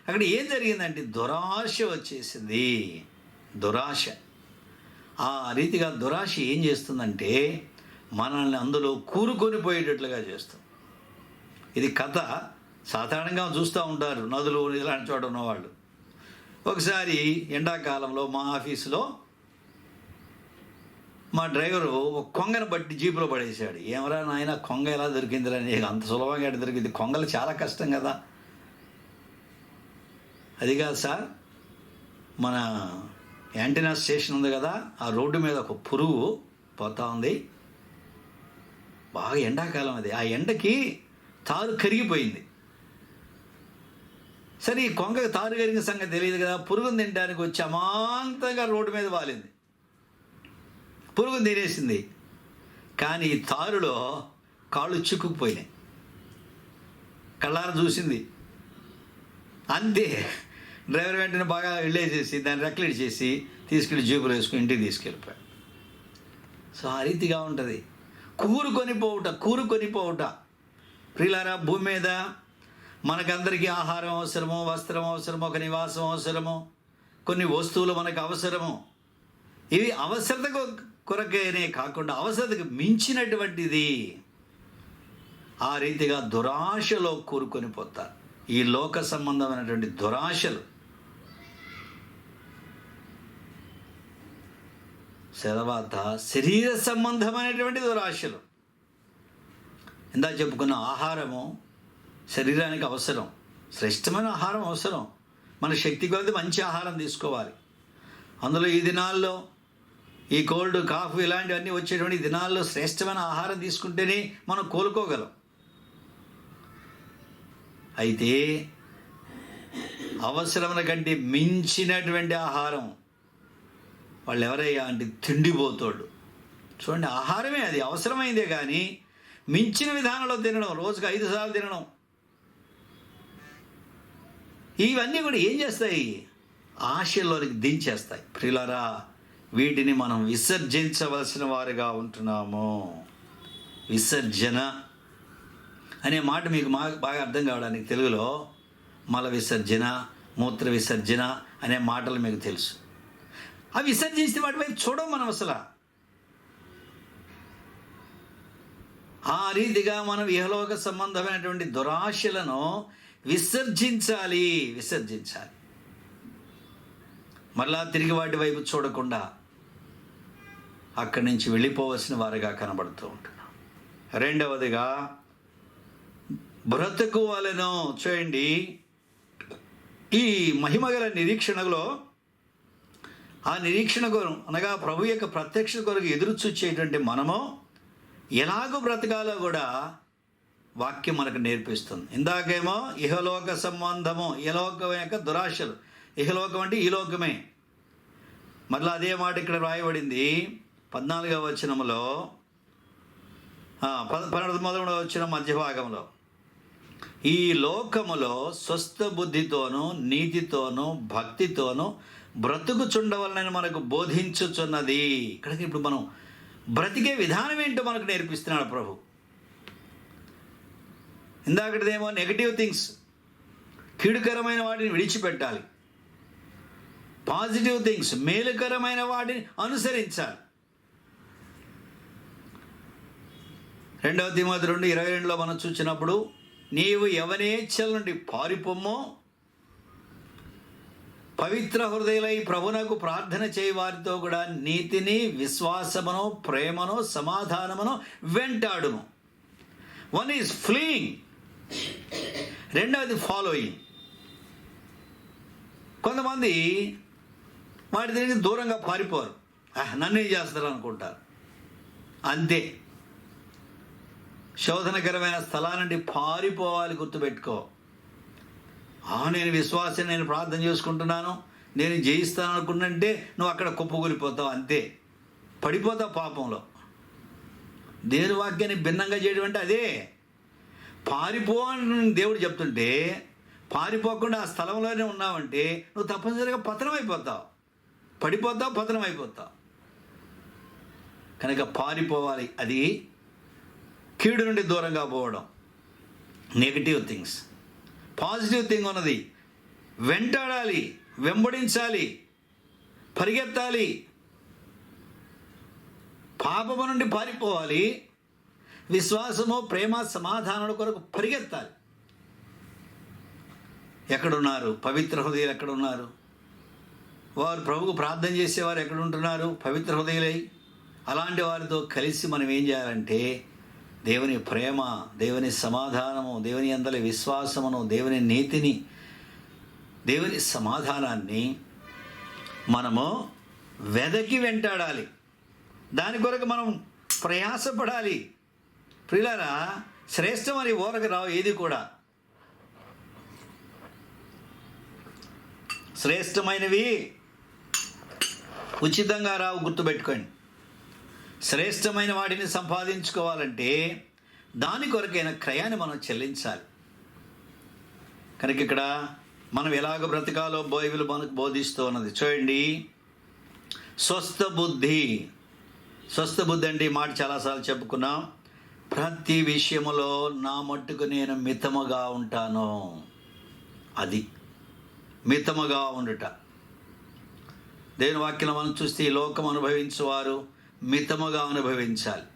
అక్కడ ఏం జరిగిందంటే దురాశ వచ్చేసింది. దురాశ. ఆ రీతిగా దురాశ ఏం చేస్తుందంటే మనల్ని అందులో కూరుకొని పోయేటట్లుగా చేస్తుంది. ఇది కథ సాధారణంగా చూస్తూ ఉంటారు నదులు ఇలాంటి చోట ఉన్నవాళ్ళు. ఒకసారి ఎండాకాలంలో మా ఆఫీసులో మా డ్రైవరు ఒక కొంగను బట్టి జీపులో పడేశాడు. ఏమరా నాయన, కొంగ ఎలా దొరికిందిరా, నీకు అంత సులభంగా దొరికింది? కొంగలు చాలా కష్టం కదా. అది కాదు సార్, మన యాంటీనా స్టేషన్ ఉంది కదా, ఆ రోడ్డు మీద ఒక పురుగు పోతా ఉంది. బాగా ఎండాకాలం అది. ఆ ఎండకి తారు కరిగిపోయింది. సరే ఈ కొంగకి తారు కరిగిన సంగతి తెలియదు కదా, పురుగును తినడానికి వచ్చి అమాంతంగా రోడ్డు మీద వాలింది. పురుగు తినేసింది. కానీ ఈ తారులో కాళ్ళు చిక్కుకుపోయినాయి. కళ్ళారా చూసింది అంతే. డ్రైవర్ వెంటనే బాగా వెళ్ళేసేసి దాన్ని రెక్లెట్ చేసి తీసుకెళ్ళి జేబులో వేసుకుని ఇంటికి తీసుకెళ్ళిపోయాడు. సో ఆ రీతిగా ఉంటుంది. కూరుకొని పోవుట. ప్రియులారా, భూమి మీద మనకందరికీ ఆహారం అవసరము, వస్త్రం అవసరము, ఒక నివాసం అవసరము, కొన్ని వస్తువులు మనకు అవసరము. ఇవి అవసరత కొరకేనే కాకుండా అవసరతకు మించినటువంటిది. ఆ రీతిగా దురాశలో కూరుకొని పోతారు. ఈ లోక సంబంధమైనటువంటి దురాశలు. తర్వాత శరీర సంబంధమైనటువంటి దురాశలు. ఇందాక చెప్పుకున్న ఆహారము శరీరానికి అవసరం, శ్రేష్టమైన ఆహారం అవసరం. మన శక్తి కొలది మంచి ఆహారం తీసుకోవాలి. అందులో ఈ దినాల్లో ఈ కోల్డ్, కాఫీ ఇలాంటివన్నీ వచ్చేటువంటి దినాల్లో శ్రేష్టమైన ఆహారం తీసుకుంటేనే మనం కోలుకోగలం. అయితే అవసరముల కంటే మించినటువంటి ఆహారం వాళ్ళు ఎవరయ్యా అంటే తిండిపోతాడు. చూడండి, ఆహారమే అది అవసరమైందే, కానీ మించిన విధానంలో తినడం, రోజుకు 5 సార్లు తినడం, ఇవన్నీ కూడా ఏం చేస్తాయి? ఆశల్లోనికి దించేస్తాయి. ప్రియులారా, వీటిని మనం విసర్జించవలసిన వారుగా ఉంటున్నాము. విసర్జన అనే మాట మీకు బాగా అర్థం కావడానికి తెలుగులో మల విసర్జన, మూత్ర విసర్జన అనే మాటలు మీకు తెలుసు. అవి విసర్జిస్తే వాటి వైపు చూడం మనం అసలు. ఆ రీతిగా మనం ఇహలోక సంబంధమైనటువంటి దురాశలను విసర్జించాలి. మరలా తిరిగి వాటి వైపు చూడకుండా అక్కడి నుంచి వెళ్ళిపోవలసిన వారుగా కనబడుతూ ఉంటున్నాం. రెండవదిగా బ్రతుకు వలెను. చూడండి, ఈ మహిమగల నిరీక్షణలో ఆ నిరీక్షణ కొరకు, అనగా ప్రభు యొక్క ప్రత్యక్ష కొరకు ఎదురు చూచేటువంటి మనము ఎలాగో బ్రతకాలో కూడా వాక్యం మనకు నేర్పిస్తుంది. ఇందాకేమో ఇహలోక సంబంధము, ఇహలోకం యొక్క దురాశలు. ఇహలోకం అంటే ఈ లోకమే. మరలా అదే మాట ఇక్కడ రాయబడింది 14వ వచనములో, 11వ వచనం మధ్య భాగంలో. ఈ లోకములో స్వస్థ బుద్ధితోనూ నీతితోనూ భక్తితోనూ బ్రతుకుచుండవలనని మనకు బోధించుచున్నది. ఇక్కడికి ఇప్పుడు మనం బ్రతికే విధానం ఏంటో మనకు నేర్పిస్తున్నాడు ప్రభు. ఇందాకటిదేమో నెగటివ్ థింగ్స్, కీడుకరమైన వాటిని విడిచిపెట్టాలి. పాజిటివ్ థింగ్స్, మేలుకరమైన వాటిని అనుసరించాలి. 2 తిమోతి 2:22లో మనం చూసినప్పుడు, నీవు యవనేచ్ఛల నుండి పారిపోమ్మో, పవిత్ర హృదయులై ప్రభునకు ప్రార్థన చేయి వారితో కూడా నీతిని, విశ్వాసమును, ప్రేమను, సమాధానమును వెంటాడును. వన్ ఈజ్ ఫ్లీయింగ్, రెండవది ఫాలోయింగ్. కొంతమంది వాటి దగ్గరికి దూరంగా పారిపోరు, నన్నేం చేస్తారు అనుకుంటారు. అంతే, శోధనకరమైన స్థలాల నుండి పారిపోవాలి. గుర్తుపెట్టుకో, నేను విశ్వాసం, నేను ప్రార్థన చేసుకుంటున్నాను, నేను జయిస్తాను అనుకుంటుంటే నువ్వు అక్కడ కుప్పకూలిపోతావు. అంతే, పడిపోతావు పాపంలో. దేవుని వాక్యాన్ని భిన్నంగా చేయడం అంటే అదే. పారిపో అని దేవుడు చెప్తుంటే పారిపోకుండా ఆ స్థలంలోనే ఉన్నావంటే నువ్వు తప్పనిసరిగా పతనం అయిపోతావు, పడిపోతావు, పతనం అయిపోతావు. కనుక పారిపోవాలి. అది కీడు నుండి దూరంగా పోవడం, నెగిటివ్ థింగ్స్. పాజిటివ్ థింగ్ ఉన్నది, వెంటాడాలి, వెంబడించాలి, పరిగెత్తాలి. పాపము నుండి పారిపోవాలి, విశ్వాసము, ప్రేమ, సమాధానాల కొరకు పరిగెత్తాలి. ఎక్కడున్నారు పవిత్ర హృదయాలు? ఎక్కడున్నారు వారు? ప్రభువుకు ప్రార్థన చేసేవారు ఎక్కడుంటున్నారు? పవిత్ర హృదయులై. అలాంటి వారితో కలిసి మనం ఏం చేయాలంటే దేవుని ప్రేమ, దేవుని సమాధానము, దేవుని యందలి విశ్వాసమును, దేవుని నీతిని, దేవుని సమాధానాన్ని మనము వెదకి వెంటాడాలి. దాని కొరకు మనం ప్రయాసపడాలి. ప్రియులారా, శ్రేష్టం అని ఊరకు రావు ఏది కూడా. శ్రేష్టమైనవి ఉచితంగా రావు, గుర్తుపెట్టుకోండి. శ్రేష్టమైన వాటిని సంపాదించుకోవాలంటే దాని కొరకైన క్రయాన్ని మనం చెల్లించాలి. కనుక ఇక్కడ మనం ఎలాగ బ్రతకాలో బైబిల్ మనకు బోధిస్తూ ఉన్నది. చూడండి, స్వస్థ బుద్ధి. స్వస్థ బుద్ధి అంటే ఈ మాట చాలాసార్లు చెప్పుకున్నాం. ప్రతి విషయములో నా మట్టుకు నేను మితముగా ఉంటాను. అది మితముగా ఉండుట. దేవుని వాక్యం మనం చూస్తే ఈ లోకం అనుభవించేవారు మితముగా అనుభవించాలి.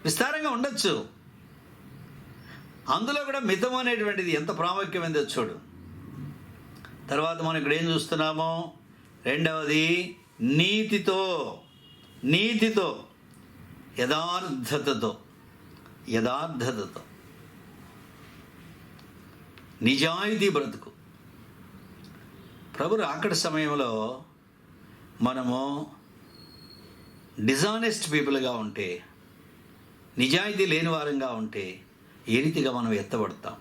విస్తారంగా ఉండొచ్చు, అందులో కూడా మితం అనేటువంటిది ఎంత ప్రాముఖ్యమైందో చూడు. తర్వాత మనం ఇక్కడ ఏం చూస్తున్నామో, రెండవది నీతితో, నీతితో, యథార్థతతో, యథార్థతతో, నిజాయితీ బ్రతుకు. ప్రభు రాకడ సమయంలో మనము డిజానెస్ట్ పీపుల్గా ఉంటే, నిజాయితీ లేని వారంగా ఉంటే ఏ రీతిగా మనం ఎత్తబడతాం?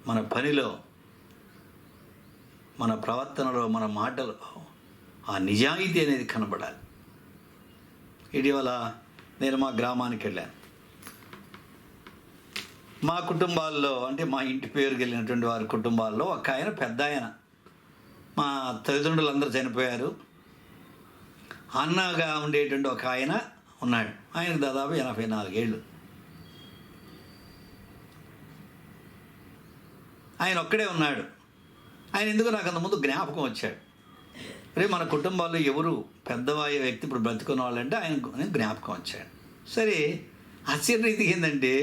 మన పనిలో, మన ప్రవర్తనలో, మన మాటలో ఆ నిజాయితీ అనేది కనబడాలి. ఇటీవల నేను మా గ్రామానికి వెళ్ళాను. మా కుటుంబాల్లో, అంటే మా ఇంటి పేరుకి వెళ్ళినటువంటి వారి కుటుంబాల్లో ఒక ఆయన, పెద్ద ఆయన, మా తల్లిదండ్రులందరూ చనిపోయారు. అన్నగా ఉండేటువంటి ఒక ఆయన ఉన్నాడు. ఆయనకు దాదాపు 84 ఏళ్ళు. ఆయన ఒక్కడే ఉన్నాడు. ఆయన ఎందుకు నాకు అంతకుముందు జ్ఞాపకం వచ్చాడు. రేపు మన కుటుంబాల్లో ఎవరు పెద్దవాయ వ్యక్తి ఇప్పుడు బ్రతుకున్న వాళ్ళంటే ఆయన జ్ఞాపకం వచ్చాడు. సరే, ఆశ్చర్యరీతి ఏంటంటే,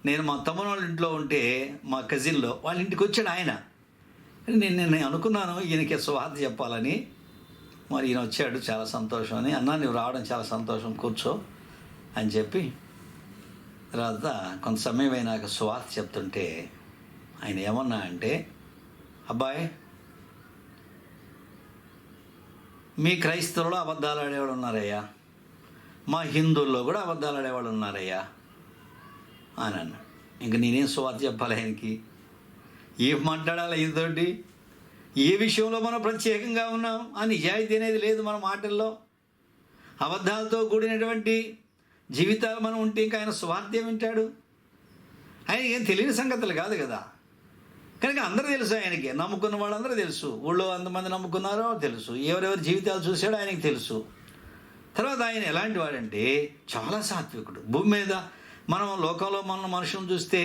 నేను మా తమ్ముని వాళ్ళ ఇంట్లో ఉంటే మా కజిన్లో వాళ్ళ ఇంటికి వచ్చాడు ఆయన. నేను అనుకున్నాను ఈయనకి సువార్త చెప్పాలని. మరి ఈయన వచ్చాడు, చాలా సంతోషం అని. అన్నా, నువ్వు రావడం చాలా సంతోషం, కూర్చో అని చెప్పి తర్వాత కొంత సమయం అయినాక సువార్త చెప్తుంటే ఆయన ఏమన్నా అంటే, అబ్బాయి, మీ క్రైస్తవులో అబద్ధాలు ఆడేవాడు ఉన్నారయ్యా, మా హిందువుల్లో కూడా అబద్ధాలు ఆడేవాడు ఉన్నారయ్యా అని అన్నాడు. ఇంక నేనేం సువార్త చెప్పాలి ఆయనకి? ఏం మాట్లాడాలి ఈయనతోటి? ఏ విషయంలో మనం ప్రత్యేకంగా ఉన్నాం? ఆ నిజాయితీ అనేది లేదు మన మాటల్లో. అబద్ధాలతో కూడినటువంటి జీవితాలు మనం ఉంటే ఇంకా ఆయన సువార్త వింటాడు? ఆయన ఏం తెలియని సంగతులు కాదు కదా. కనుక అందరూ తెలుసు ఆయనకి, నమ్ముకున్న వాళ్ళందరూ తెలుసు, ఊళ్ళో ఎంతమంది నమ్ముకున్నారో తెలుసు, ఎవరెవరి జీవితాలు చూశాడో ఆయనకి తెలుసు. తర్వాత ఆయన ఎలాంటి వాడంటే చాలా సాత్వికుడు. భూమి మీద మనం లోకంలో మన మనుషులను చూస్తే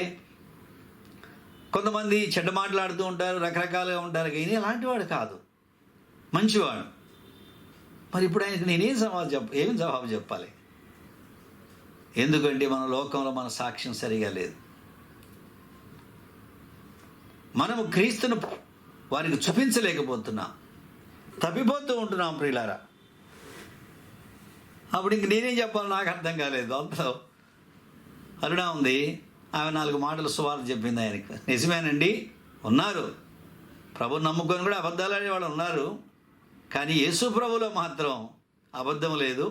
కొంతమంది చెడ్డ మాట్లాడుతూ ఉంటారు, రకరకాలుగా ఉంటారు. కానీ అలాంటి వాడు కాదు, మంచివాడు. మరి ఇప్పుడు ఆయనకు నేనేం ఏం జవాబు చెప్పాలి? ఎందుకంటే మన లోకంలో మన సాక్ష్యం సరిగా లేదు. మనము క్రీస్తును వారికి చూపించలేకపోతున్నాం, తప్పిపోతూ ఉంటున్నాం ప్రియులారా. అప్పుడు ఇంక నేనేం చెప్పాలో నాకు అర్థం కాలేదు. అంత అరుణ ఉంది, ఆమె 4 మాటలు సువార్త చెప్పింది ఆయనకు. నిజమేనండి, ఉన్నారు, ప్రభుని నమ్ముకొని కూడా అబద్ధాలు ఆడేవాళ్ళు ఉన్నారు. కానీ యేసు ప్రభులో మాత్రం అబద్ధం లేదు,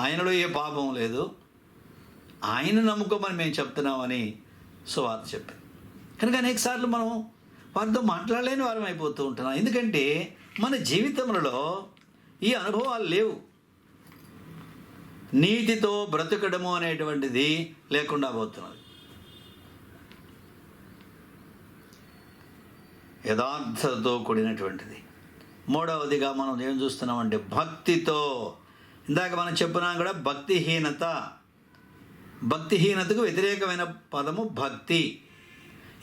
ఆయనలో ఏ పాపం లేదు, ఆయన నమ్ముకోమని మేము చెప్తున్నామని సువార్త చెప్పింది. కనుక అనేకసార్లు మనం వారితో మాట్లాడలేని వారం అయిపోతూ ఉంటున్నాం. ఎందుకంటే మన జీవితంలో ఈ అనుభవాలు లేవు. నీతితో బ్రతకడము అనేటువంటిది లేకుండా పోతున్నది. యథార్థతతో కూడినటువంటిది. మూడవదిగా మనం ఏం చూస్తున్నామంటే భక్తితో. ఇందాక మనం చెప్పున్నాం కూడా భక్తిహీనత. భక్తిహీనతకు వ్యతిరేకమైన పదము భక్తి.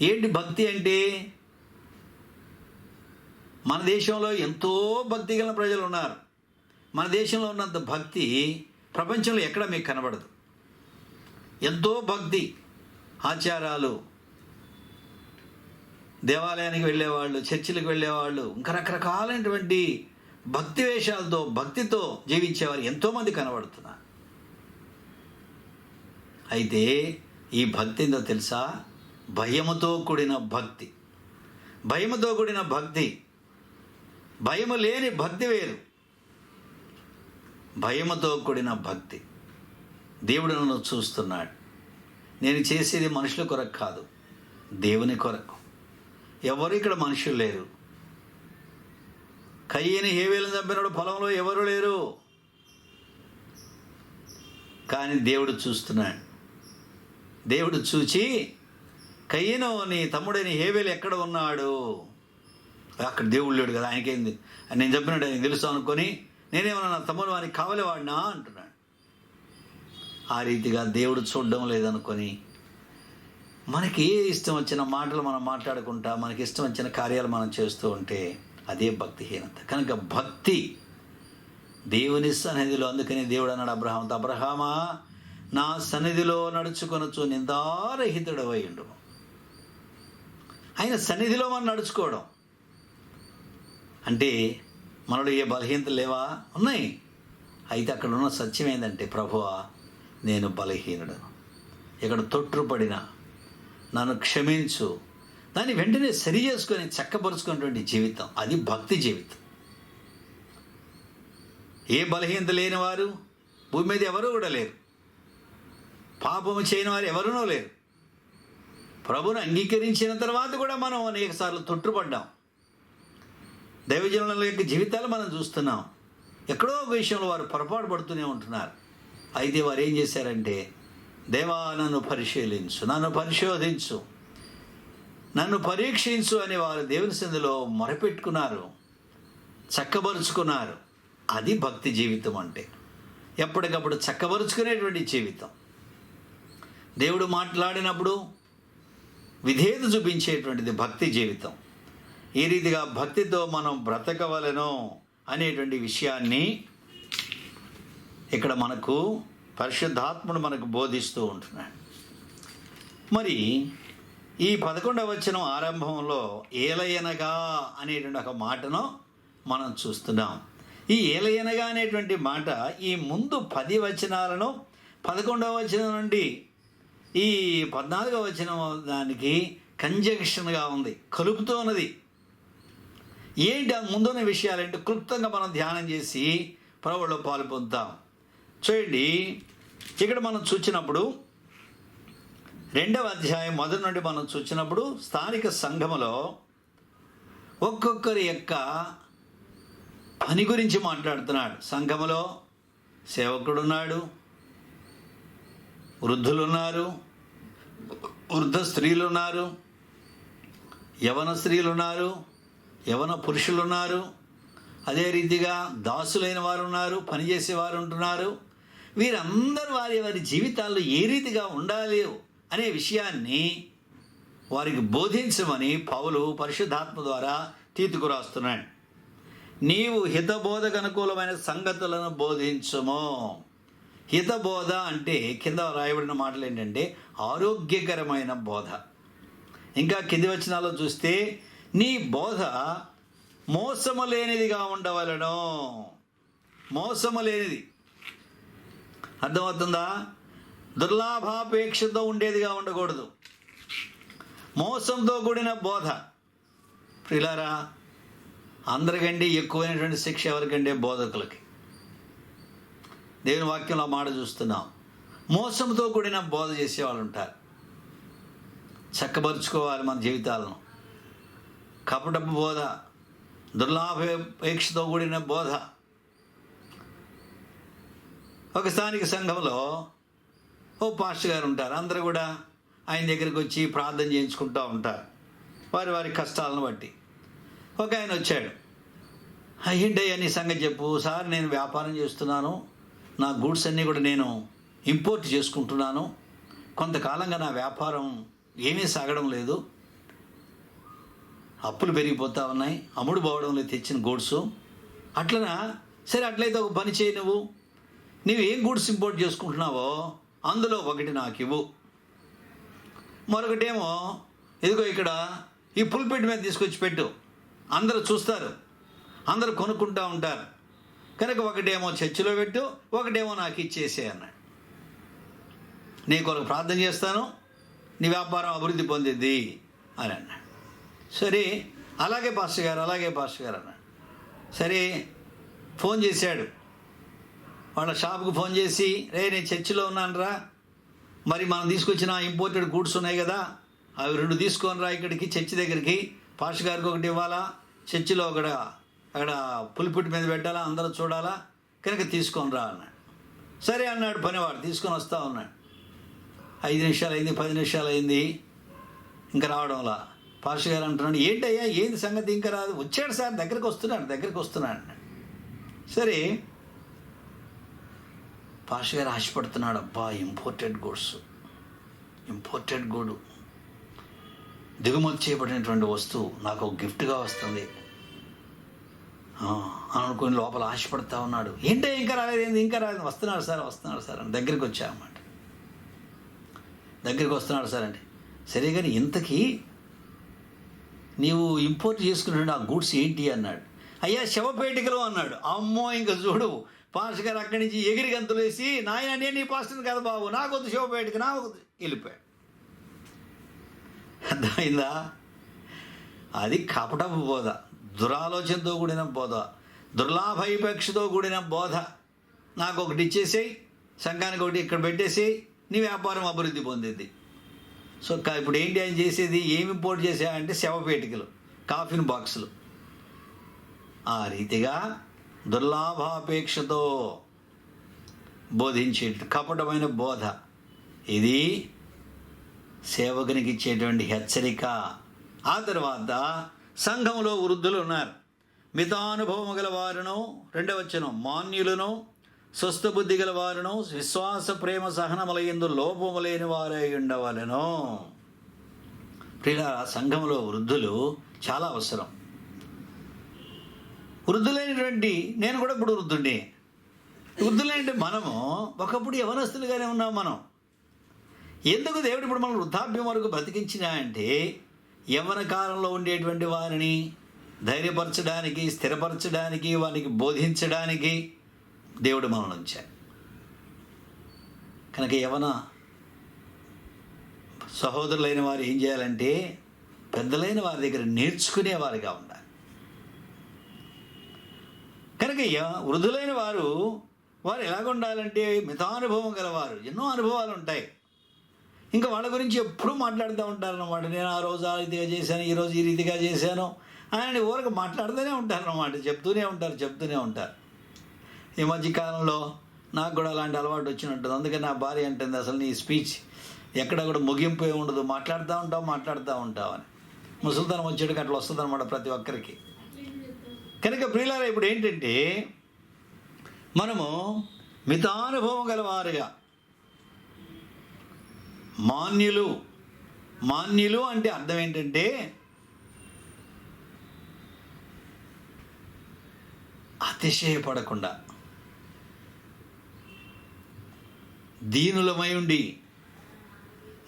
ఏంటి భక్తి అంటే? మన దేశంలో ఎంతో భక్తి గల ప్రజలు ఉన్నారు. మన దేశంలో ఉన్నంత భక్తి ప్రపంచంలో ఎక్కడ మీకు కనబడదు. ఎంతో భక్తి, ఆచారాలు, దేవాలయానికి వెళ్ళేవాళ్ళు, చర్చిలకు వెళ్ళేవాళ్ళు, ఇంకా రకరకాలైనటువంటి భక్తి వేషాలతో, భక్తితో జీవించేవారు ఎంతోమంది కనబడుతున్నారు. అయితే ఈ భక్తి ఏందో తెలుసా? భయముతో కూడిన భక్తి. భయముతో కూడిన భక్తి. భయము లేని భక్తి వేరు. భయముతో కూడిన భక్తి. దేవుడు నన్ను చూస్తున్నాడు, నేను చేసేది మనుషుల కొరకు కాదు, దేవుని కొరకు. ఎవరు ఇక్కడ మనుషులు లేరు, కయ్యని హేబేలును చంపినప్పుడు పొలంలో ఎవరు లేరు, కానీ దేవుడు చూస్తున్నాడు. దేవుడు చూచి, కయ్యను నీ తమ్ముడైన హేబేలు ఎక్కడ ఉన్నాడు? అక్కడ దేవుడు లేడు కదా, ఆయనకేంది, నేను చెప్పినట్టు ఆయనకి తెలుసు అనుకొని నేనేమన్నా నా తమ్ముడు వారికి కావలేవాడినా అంటున్నాడు. ఆ రీతిగా దేవుడు చూడడం లేదనుకొని మనకి ఏ ఇష్టం వచ్చిన మాటలు మనం మాట్లాడుకుంటా, మనకి ఇష్టం వచ్చిన కార్యాలు మనం చేస్తూ ఉంటే అదే భక్తిహీనత. కనుక భక్తి దేవుని సన్నిధిలో, అందుకని దేవుడు అన్నాడు అబ్రహాంతో, అబ్రహామా నా సన్నిధిలో నడుచుకొనొచ్చు నిందారహితుడవై ఉండు. ఆయన సన్నిధిలో మనం నడుచుకోవడం అంటే మనలో ఏ బలహీనతలు లేవా? ఉన్నాయి. అయితే అక్కడ ఉన్న సత్యం ఏంటంటే, ప్రభువా నేను బలహీనుడను, ఇక్కడ తొట్టుపడిన నన్ను క్షమించు, దాన్ని వెంటనే సరి చేసుకొని చక్కపరుచుకున్నటువంటి జీవితం, అది భక్తి జీవితం. ఏ బలహీనత లేని వారు భూమి మీద ఎవరూ కూడా లేరు, పాపము చేయని వారు ఎవరునూ లేరు. ప్రభువును అంగీకరించిన తర్వాత కూడా మనం అనేక సార్లు తొట్టుపడ్డాం. దైవజనుల యొక్క జీవితాలు మనం చూస్తున్నాం. ఎక్కడో ఒక విషయంలో వారు పొరపాటు పడుతూనే ఉంటున్నారు. అయితే వారు ఏం చేశారంటే, దేవా నన్ను పరిశీలించు, నన్ను పరిశోధించు, నన్ను పరీక్షించు అని వారు దేవుని సన్నిధిలో మొరపెట్టుకున్నారు, చక్కబరుచుకున్నారు. అది భక్తి జీవితం అంటే, ఎప్పటికప్పుడు చక్కబరుచుకునేటువంటి జీవితం. దేవుడు మాట్లాడినప్పుడు విధేయత చూపించేటువంటిది భక్తి జీవితం. ఈ రీతిగా భక్తితో మనం బ్రతకవలెను అనేటువంటి విషయాన్ని ఇక్కడ మనకు పరిశుద్ధాత్ముడు మనకు బోధిస్తూ ఉంటున్నాడు. మరి ఈ 11వ వచనం ఆరంభంలో ఏలయనగా అనేటువంటి ఒక మాటను మనం చూస్తున్నాం. ఈ ఏలయనగా అనేటువంటి మాట ఈ ముందు 10 వచనాలను 11వ వచనం నుండి ఈ 14వ వచనం దానికి కంజంక్షన్గా ఉంది, కలుపుతూ ఉన్నది. ఏంటి ఆ ముందున్న విషయాలేంటి క్లుప్తంగా మనం ధ్యానం చేసి ప్రభువులో పాలు పొందుతాం. చూడండి, ఇక్కడ మనం చూసినప్పుడు 2వ అధ్యాయం మొదటి నుండి మనం చూసినప్పుడు స్థానిక సంఘములో ఒక్కొక్కరి యొక్క పని గురించి మాట్లాడుతున్నాడు. సంఘములో సేవకుడున్నాడు, వృద్ధులున్నారు, వృద్ధ స్త్రీలున్నారు, యవన స్త్రీలున్నారు, యవన పురుషులున్నారు, అదే రీతిగా దాసులైన వారు ఉన్నారు, పనిచేసేవారు ఉంటున్నారు. వీరందరూ వారి వారి జీవితాల్లో ఏ రీతిగా ఉండాలి అనే విషయాన్ని వారికి బోధించమని పౌలు పరిశుద్ధాత్మ ద్వారా తీతుకు రాస్తున్నాడు. నీవు హితబోధకు అనుకూలమైన సంగతులను బోధించుము. హితబోధ అంటే కింద రాయబడిన మాటలు ఏంటంటే ఆరోగ్యకరమైన బోధ. ఇంకా కింది వచనాల్లో చూస్తే నీ బోధ మోసము లేనిదిగా ఉండవలెను. మోసము లేనిది అర్థమవుతుందా? దుర్లాభాపేక్షతో ఉండేదిగా ఉండకూడదు. మోసంతో కూడిన బోధ. ప్రియులారా, అందరికంటే ఎక్కువైనటువంటి శిక్ష ఎవరికంటే బోధకులకి. దేవుని వాక్యంలో మాట చూస్తున్నాం. మోసంతో కూడిన బోధ చేసేవాళ్ళు ఉంటారు. చక్కబరుచుకోవాలి మన జీవితాలను. కపటపు బోధ, దుర్లాభాపేక్షతో కూడిన బోధ. ఒక స్థానిక సంఘంలో ఓ పాస్టర్ గారు ఉంటారు. అందరూ కూడా ఆయన దగ్గరికి వచ్చి ప్రార్థన చేయించుకుంటూ ఉంటారు వారి వారి కష్టాలను బట్టి. ఒక ఆయన వచ్చాడు. ఏంటయ్యా నీ సంగతి చెప్పు. సార్, నేను వ్యాపారం చేస్తున్నాను, నా గూడ్స్ అన్నీ కూడా నేను ఇంపోర్ట్ చేసుకుంటున్నాను, కొంతకాలంగా నా వ్యాపారం ఏమీ సాగడం లేదు, అప్పులు పెరిగిపోతూ ఉన్నాయి, అమ్ముడు పోవడం లేదు తెచ్చిన గూడ్స్. అట్లనా? సరే, అట్లయితే ఒక పని చేయి, నువ్వు ఏం గూడ్స్ ఇంపోర్ట్ చేసుకుంటున్నావో అందులో ఒకటి నాకు ఇవ్వు, మరొకటేమో ఇదిగో ఇక్కడ ఈ పుల్పిట్ మీద తీసుకొచ్చి పెట్టు, అందరూ చూస్తారు, అందరూ కొనుక్కుంటూ ఉంటారు కనుక ఒకటేమో చర్చిలో పెట్టు, ఒకటేమో నాకు ఇచ్చేసే అన్నాడు. నీ కొరకు ప్రార్థన చేస్తాను, నీ వ్యాపారం అభివృద్ధి పొందిద్ది అని అన్నాడు. సరే, అలాగే పాస్టర్ గారు, అలాగే పాస్టర్ గారు అన్నాడు. సరే, ఫోన్ చేశాడు. వాళ్ళ షాప్కి ఫోన్ చేసి, రే నేను చర్చిలో ఉన్నాను రా, మరి మనం తీసుకొచ్చిన ఇంపోర్టెడ్ గూడ్స్ ఉన్నాయి కదా, అవి 2 తీసుకొని రా ఇక్కడికి చర్చి దగ్గరికి, పాస్టర్ గారికి ఒకటి ఇవ్వాలా, చర్చిలో ఒకటి అక్కడ పులిపుట్టి మీద పెట్టాలా, అందరూ చూడాలా, కనుక తీసుకొని రా అన్నాడు. సరే అన్నాడు పనివాడు, తీసుకొని వస్తా ఉన్నాడు. 5 నిమిషాలు అయింది, 10 నిమిషాలు అయింది, ఇంకా రావడంలా. పాస్టర్ గారు అంటున్నాడు, ఏంటయ్యా ఏంది సంగతి ఇంకా రాదు? వచ్చాడు సార్, దగ్గరికి వస్తున్నాడు. సరే పాస్టర్ గారు ఆశపడుతున్నాడు, అబ్బా ఇంపోర్టెడ్ గుడ్, దిగుమతి చేయబడినటువంటి వస్తువు నాకు ఒక గిఫ్ట్గా వస్తుంది అనుకుని లోపల ఆశపడుతూ ఉన్నాడు. ఏంటో ఇంకా రాలేదు, వస్తున్నాడు సార్ అని దగ్గరికి వచ్చామన్నమాట. దగ్గరికి వస్తున్నాడు సార్ అంటే, సరే కానీ ఇంతకీ నీవు ఇంపోర్ట్ చేసుకున్నాడు ఆ గూడ్స్ ఏంటి అన్నాడు. అయ్యా శవపేటికలు అన్నాడు. అమ్మో ఇంకా చూడు, పాస్టర్ గారు అక్కడి నుంచి ఎగిరి గంతులు వేసి, నాయన నేను నీ పాస్టర్ని కదా బాబు, నాకొద్దు శవపేటిక, వెళ్ళిపోయాడు. అర్థమైందా? అది కపటపు బోధ, దురాలోచనతో కూడిన బోధ, దుర్లాభైపేక్షతో కూడిన బోధ. నాకు ఒకటి ఇచ్చేసేయి, సంఘానికి ఒకటి ఇక్కడ పెట్టేసేయి, నీ వ్యాపారం అభివృద్ధి పొందింది. సో ఇప్పుడు ఏంటి ఆయన చేసేది? ఏమి ఇంపోర్ట్ చేసాయంటే శవపేటికలు, కాఫిన్ బాక్సులు. ఆ రీతిగా దుర్లాభాపేక్షతో బోధించే కపటమైన బోధ. ఇది సేవకునికి ఇచ్చేటువంటి హెచ్చరిక. ఆ తర్వాత సంఘంలో వృద్ధులు ఉన్నారు. మితానుభవము గల వారును, 2వ వచనం, మాన్యులను, స్వస్థబుద్ధి గల వారును, విశ్వాస ప్రేమ సహనములయందు లోపము లేని వారై ఉండవలెను. ప్రియులారా, సంఘంలో వృద్ధులు చాలా అవసరం. వృద్ధులైనటువంటి నేను కూడా ఇప్పుడు వృద్ధులైన మనము ఒకప్పుడు యవనస్తులుగానే ఉన్నాం. మనం ఎందుకు దేవుడు ఇప్పుడు మనం వృద్ధాప్యం వరకు బ్రతికించినా అంటే, యవ్వన కాలంలో ఉండేటువంటి వారిని ధైర్యపరచడానికి, స్థిరపరచడానికి, వారికి బోధించడానికి దేవుడు మనల్ని ఉంచాడు. కనుక యవన సహోదరులైన వారు ఏం చేయాలంటే, పెద్దలైన వారి దగ్గర నేర్చుకునేవారిగా ఉండాలి. కనుక వృద్ధులైన వారు ఎలాగ ఉండాలంటే, మితానుభవం గలవారు. ఎన్నో అనుభవాలు ఉంటాయి. ఇంకా వాళ్ళ గురించి ఎప్పుడూ మాట్లాడుతూ ఉంటారన్నమాట. నేను ఆ రోజు ఆ రీతిగా చేశాను, ఈరోజు ఈ రీతిగా చేశాను అని ఊరికి మాట్లాడుతూనే ఉంటారన్నమాట. చెప్తూనే ఉంటారు. ఈ మధ్యకాలంలో నాకు కూడా అలాంటి అలవాటు వచ్చినట్టుంది. అందుకని నా భార్య అంటుంది, అసలు నీ స్పీచ్ ఎక్కడ కూడా ముగింపు ఉండదు, మాట్లాడుతూ ఉంటావు అని. ముసలితనం వచ్చేటికి అట్లా వస్తుంది అనమాట ప్రతి ఒక్కరికి. కనుక ప్రియులారా, ఇప్పుడు ఏంటంటే మనము మితానుభవం గలవారుగా, మాన్యులు అంటే అర్థం ఏంటంటే అతిశయపడకుండా, దీనులమై ఉండి,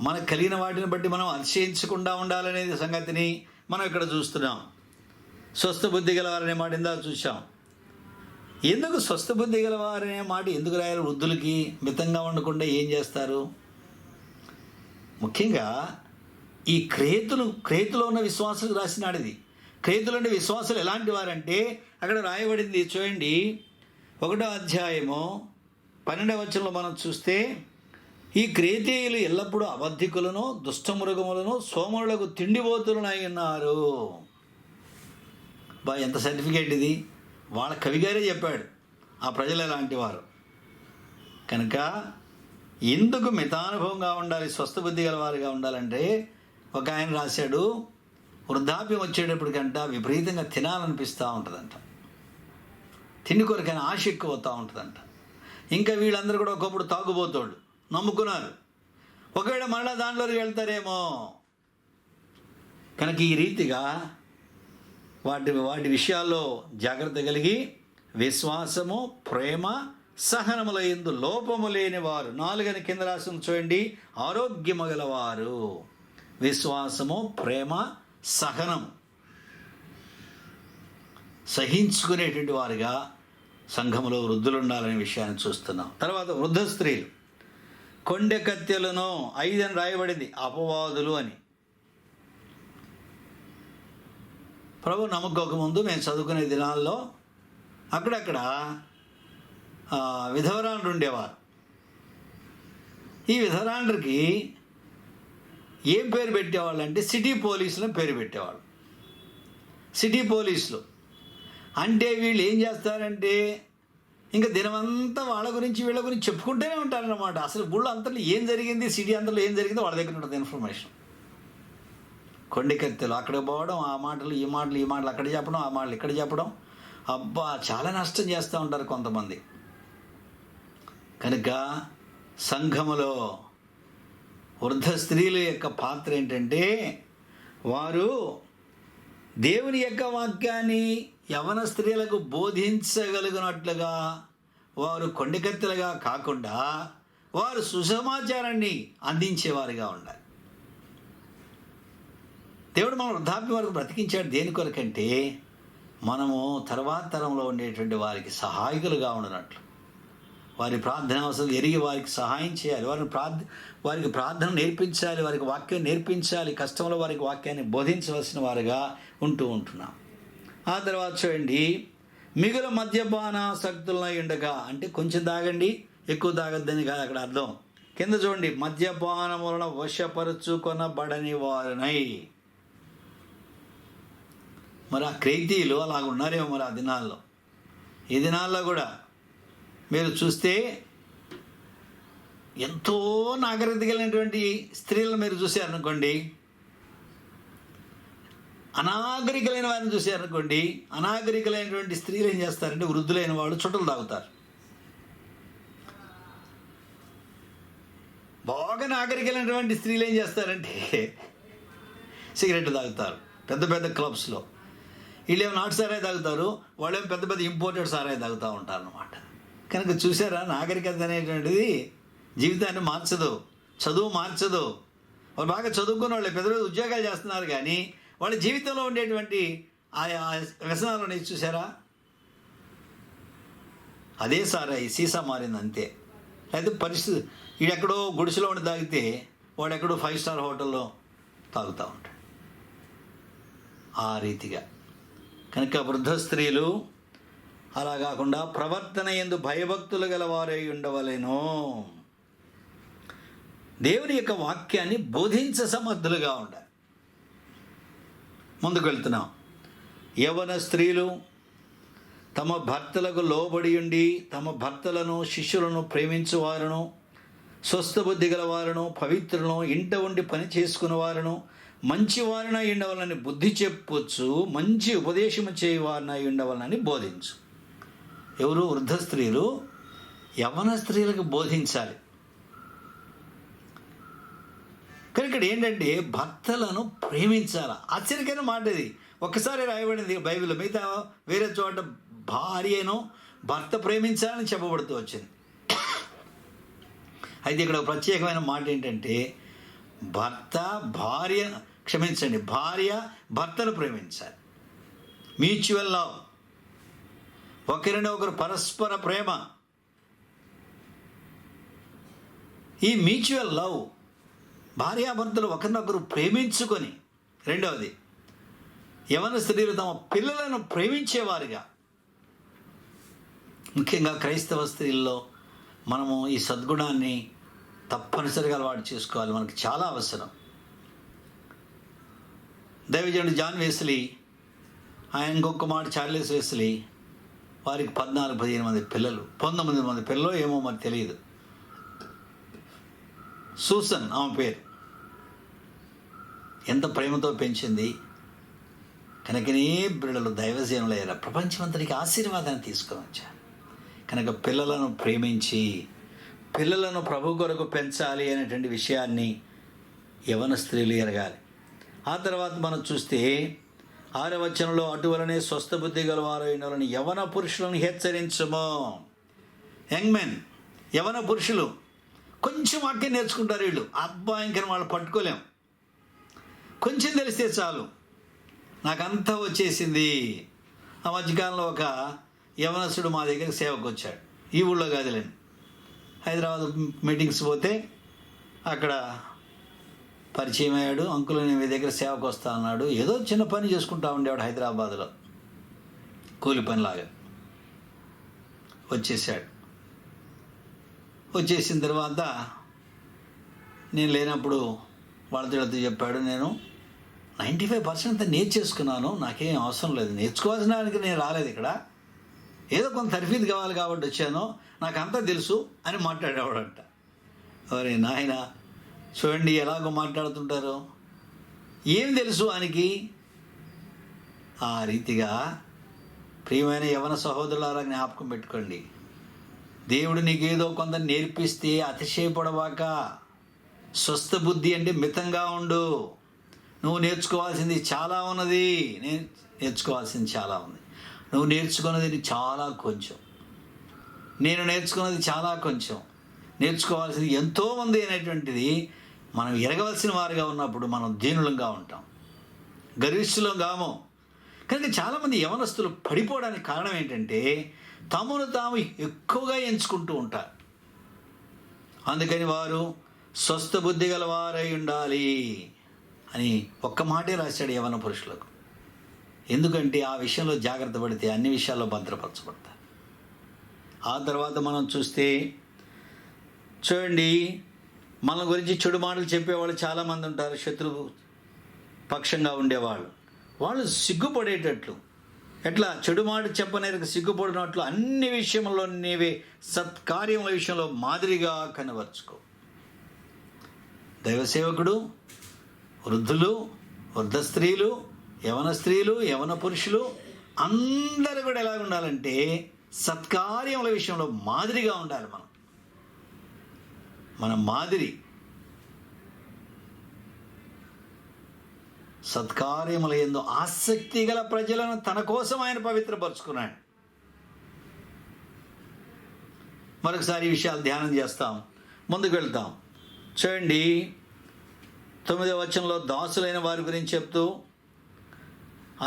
మనకు కలిగిన వాటిని బట్టి మనం అతిశయించకుండా ఉండాలనేది సంగతిని మనం ఇక్కడ చూస్తున్నాం. స్వస్థబుద్ధి గలవారనే మాట ఇందా చూసాం. ఎందుకు స్వస్థబుద్ధి గలవారనే మాట ఎందుకు రాయాలి? వృద్ధులకి మితంగా ఉండకుండా ఏం చేస్తారు? ముఖ్యంగా ఈ క్రేతులో ఉన్న విశ్వాసులకు రాసినాడు ఇది. క్రేతులు అంటే విశ్వాసులు ఎలాంటి వారంటే, అక్కడ రాయబడింది చూడండి, 1వ అధ్యాయము 12వ వచనంలో మనం చూస్తే, ఈ క్రేతీయులు ఎల్లప్పుడూ అబద్ధికులను, దుష్టమృగములను, సోమరులకు తిండిపోతులనై ఉన్నారు. ఎంత సర్టిఫికేట్ ఇది! వాళ్ళ కవిగారే చెప్పాడు ఆ ప్రజలు ఎలాంటి వారు. కనుక ఎందుకు మితానుభవంగా ఉండాలి, స్వస్థబుద్ధి గలవారుగా ఉండాలంటే, ఒక ఆయన రాశాడు, వృద్ధాప్యం వచ్చేటప్పటికంట విపరీతంగా తినాలనిపిస్తూ ఉంటుందంట, తిండి కొరకైన ఆశ ఎక్కువ అవుతూ ఉంటుందంట. ఇంకా వీళ్ళందరూ కూడా ఒకప్పుడు తాగుబోతోళ్ళు నమ్ముకున్నారు, ఒకవేళ మళ్ళా దాంట్లోకి వెళ్తారేమో. కనుక ఈ రీతిగా వాటి విషయాల్లో జాగ్రత్త కలిగి, విశ్వాసము, ప్రేమ, సహనముల యందు లోపము లేని వారు, 4 కింద రాసిన చూడండి, ఆరోగ్యము గలవారు. విశ్వాసము, ప్రేమ, సహనం, సహించుకునేటువంటి వారుగా సంఘములో వృద్ధులు ఉండాలనే విషయాన్ని చూస్తున్నాం. తర్వాత వృద్ధ స్త్రీలు, కొండె కత్తెలను 5 అని రాయబడింది, అపవాదులు అని. ప్రభు నమ్ముకోకముందు మేము చదువుకునే దినాల్లో అక్కడక్కడ విధవరాండ్రు ఉండేవారు. ఈ విధవరాండ్రికి ఏం పేరు పెట్టేవాళ్ళు అంటే, సిటీ పోలీసులు పేరు పెట్టేవాళ్ళు. సిటీ పోలీసులు అంటే వీళ్ళు ఏం చేస్తారంటే ఇంకా దినమంతా వాళ్ళ గురించి వీళ్ళ గురించి చెప్పుకుంటూనే ఉంటారన్నమాట. అసలు ఊళ్ళో అంతలో ఏం జరిగింది, సిటీ అంతలో ఏం జరిగిందో వాళ్ళ దగ్గర ఉంటుంది ఇన్ఫర్మేషన్. కొండికత్తెలు అక్కడికి పోవడం, ఆ మాటలు ఈ మాటలు అక్కడ చెప్పడం, ఆ మాటలు ఇక్కడ చెప్పడం, అబ్బా చాలా నష్టం చేస్తూ ఉంటారు కొంతమంది. కనుక సంఘములో వృద్ధ స్త్రీల యొక్క పాత్ర ఏంటంటే వారు దేవుని యొక్క వాక్యాన్ని యవన స్త్రీలకు బోధించగలిగినట్లుగా వారు కొండకత్తెలుగా కాకుండా వారు సుసమాచారాన్ని అందించేవారుగా ఉండాలి. దేవుడు మన వృద్ధాప్యం వరకు బ్రతికించాడు దేని కొరకంటే మనము తర్వాత తరంలో ఉండేటువంటి వారికి సహాయకులుగా ఉండనట్లు, వారి ప్రార్థన అవసరం ఎరిగి వారికి సహాయం చేయాలి, వారికి ప్రార్థన నేర్పించాలి, వారికి వాక్యం నేర్పించాలి, కష్టంలో వారికి వాక్యాన్ని బోధించవలసిన వారుగా ఉంటున్నాం. ఆ తర్వాత చూడండి, మిగులు మద్యపానాసక్తులై ఉండగా, అంటే కొంచెం తాగండి ఎక్కువ తాగద్దని కాదు అక్కడ అర్థం. కింద చూడండి, మద్యపానం వలన వశపరుచుకొనబడని వారినై. మరి ఆ క్రైతీయులు అలాగ ఉన్నారేమో మరి ఆ దినాల్లో. ఈ దినాల్లో కూడా మీరు చూస్తే ఎంతో నాగరికత కలిగినటువంటి స్త్రీలను మీరు చూశారనుకోండి, అనాగరికలైన వారిని చూశారనుకోండి, అనాగరికలైనటువంటి స్త్రీలు ఏం చేస్తారంటే వృద్ధులైన వాళ్ళు చుట్టలు తాగుతారు. బాగా నాగరికలైనటువంటి స్త్రీలు ఏం చేస్తారంటే సిగరెట్ తాగుతారు పెద్ద పెద్ద క్లబ్స్లో. వీళ్ళేమో నాటు సారాయి తాగుతారు, వాళ్ళేమో పెద్ద పెద్ద ఇంపోర్టెడ్ సారాయి తాగుతూ ఉంటారు అన్నమాట. కనుక చూసారా, నాగరికత అనేటువంటిది జీవితాన్ని మార్చదు, చదువు మార్చదు. వాళ్ళు బాగా చదువుకున్న వాళ్ళు పెద్ద పెద్ద ఉద్యోగాలు చేస్తున్నారు, కానీ వాళ్ళ జీవితంలో ఉండేటువంటి ఆ వ్యసనాలు చూసారా, అదే సారాయి సీసా మారింది అంతే. అయితే పరిస్థితి వీడెక్కడో గుడిసెలో ఉండి తాగితే వాడు ఎక్కడో 5 స్టార్ హోటల్లో తాగుతూ ఉంటాడు ఆ రీతిగా. కనుక వృద్ధ స్త్రీలు అలా కాకుండా ప్రవర్తన యందు భయభక్తులు గలవారై ఉండవలెను. దేవుని యొక్క వాక్యాన్ని బోధించ సమర్థులుగా ఉండాలి. ముందుకు వెళ్తున్నాం. యవ్వన స్త్రీలు తమ భర్తలకు లోబడి ఉండి తమ భర్తలను శిష్యులను ప్రేమించువారును, స్వస్థబుద్ధి గలవారును, పవిత్రులను, ఇంట ఉండి పని చేసుకున్న వారును, మంచివారినై ఉండవాలని బుద్ధి చెప్పొచ్చు, మంచి ఉపదేశము చేయవారినై ఉండవాలని బోధించు. ఎవరు? వృద్ధ స్త్రీలు యవ్వన స్త్రీలకు బోధించాలి. కానీ ఇక్కడ ఏంటంటే భర్తలను ప్రేమించాలి. ఆశ్చర్యకరమైన మాట ఇది. ఒక్కసారి రాయబడింది బైబిల్లో, మిగతా వేరే చోట భార్యను భర్త ప్రేమించాలని చెప్పబడుతూ వచ్చింది. అయితే ఇక్కడ ఒక ప్రత్యేకమైన మాట ఏంటంటే భార్య భర్తను ప్రేమించాలి. మ్యూచువల్ లవ్, ఒకరిని ఒకరు పరస్పర ప్రేమ. ఈ మ్యూచువల్ లవ్, భార్యాభర్తలు ఒకరినొకరు ప్రేమించుకొని, రెండవది యవన స్త్రీలు తమ పిల్లలను ప్రేమించేవారుగా. ముఖ్యంగా క్రైస్తవ స్త్రీల్లో మనము ఈ సద్గుణాన్ని తప్పనిసరిగా అలవాటు చేసుకోవాలి, మనకు చాలా అవసరం. దైవజనుడు జాన్ వెస్లీ, ఆయన ఇంకొక మాట చార్లెస్ వెస్లీ, వారికి 14-15 మంది పిల్లలు, 19 మంది పిల్లలు ఏమో మరి తెలియదు. సూసన్ ఆమె పేరు. ఎంత ప్రేమతో పెంచింది. కనుకనే బిడ్డలు దైవజనులయ్యారు, ప్రపంచమంతటికి ఆశీర్వాదాన్ని తీసుకొని వచ్చారు. కనుక పిల్లలను ప్రేమించి పిల్లలను ప్రభు కొరకు పెంచాలి అనేటువంటి విషయాన్ని యవన స్త్రీలు ఎరగాలి. ఆ తర్వాత మనం చూస్తే 6వ వచనంలో, అటువలనే స్వస్థబుద్ధి గలవారైన యవన పురుషులను హెచ్చరించము. యంగ్ మెన్, యవన పురుషులు కొంచెం వాక్యం నేర్చుకుంటారు. వీళ్ళు అబ్బా ఇంక వాళ్ళు పట్టుకోలేం, కొంచెం తెలిస్తే చాలు నాకంతా వచ్చేసింది. ఆ మధ్యకాలంలో ఒక యవనస్తుడు మా దగ్గరికి సేవకు వచ్చాడు. ఈ ఊళ్ళో కాదులేండి, హైదరాబాద్ మీటింగ్స్ పోతే అక్కడ పరిచయం అయ్యాడు. అంకుల్ నేను మీ దగ్గర సేవకు వస్తా అన్నాడు. ఏదో చిన్న పని చేసుకుంటా ఉండేవాడు హైదరాబాద్లో, కూలి పనిలాగా. వచ్చేసాడు. వచ్చేసిన తర్వాత నేను లేనప్పుడు వాళ్ళతో చెప్పాడు, నేను 95% అంతా నేర్చేసుకున్నాను, నాకేం అవసరం లేదు, నేర్చుకోవాల్సిన దానికి నేను రాలేదు ఇక్కడ, ఏదో కొంత తర్ఫీదు కావాలి కాబట్టి వచ్చాను, నాకు అంతా తెలుసు అని మాట్లాడేవాడంట. అరే నాయన, చూడండి ఎలాగో మాట్లాడుతుంటారు. ఏం తెలుసు ఆయనకి? ఆ రీతిగా ప్రియమైన యవన సహోదరులారా జ్ఞాపకం పెట్టుకోండి, దేవుడు నీకేదో కొంత నేర్పిస్తే అతిశయపడవాక. స్వస్థ బుద్ధి అంటే మితంగా ఉండు. నువ్వు నేర్చుకోవాల్సింది చాలా ఉన్నది, నేర్చుకోవాల్సింది చాలా ఉంది. నువ్వు నేర్చుకున్నది చాలా కొంచెం, నేను నేర్చుకున్నది చాలా కొంచెం, నేర్చుకోవాల్సింది ఎంతోమంది అనేటువంటిది మనం ఎరగవలసిన వారిగా ఉన్నప్పుడు మనం దీనులంగా ఉంటాం, గరిష్ఠులం కాము. కనుక చాలామంది యవనస్తులు పడిపోవడానికి కారణం ఏంటంటే తమను తాము ఎక్కువగా ఎంచుకుంటూ ఉంటారు. అందుకని వారు స్వస్థ బుద్ధి గల వారై ఉండాలి అని ఒక్క మాటే రాశాడు యవన పురుషులకు. ఎందుకంటే ఆ విషయంలో జాగ్రత్త పడితే అన్ని విషయాల్లో భద్రపరచబడతారు. ఆ తర్వాత మనం చూస్తే చూడండి, మన గురించి చెడు మాటలు చెప్పేవాళ్ళు చాలామంది ఉంటారు. శత్రువు పక్షంగా ఉండేవాళ్ళు, వాళ్ళు సిగ్గుపడేటట్లు, ఎట్లా చెడు మాట చెప్పనేరకు సిగ్గుపడినట్లు అన్ని విషయంలో నీవే సత్కార్యముల విషయంలో మాదిరిగా కనబరుచుకో. దైవసేవకుడు, వృద్ధులు, వృద్ధ స్త్రీలు, యవన స్త్రీలు, యవన పురుషులు అందరూ కూడా ఎలా ఉండాలంటే సత్కార్యముల విషయంలో మాదిరిగా ఉండాలి. మన మాదిరి సత్కార్యముల యందు ఆసక్తి గల ప్రజలను తన కోసం ఆయన పవిత్రపరుచుకున్నాడు. మరొకసారి ఈ విషయాలు ధ్యానం చేస్తాం, ముందుకు వెళ్తాం. చూడండి 9వ వచనంలో దాసులైన వారి గురించి చెప్తూ,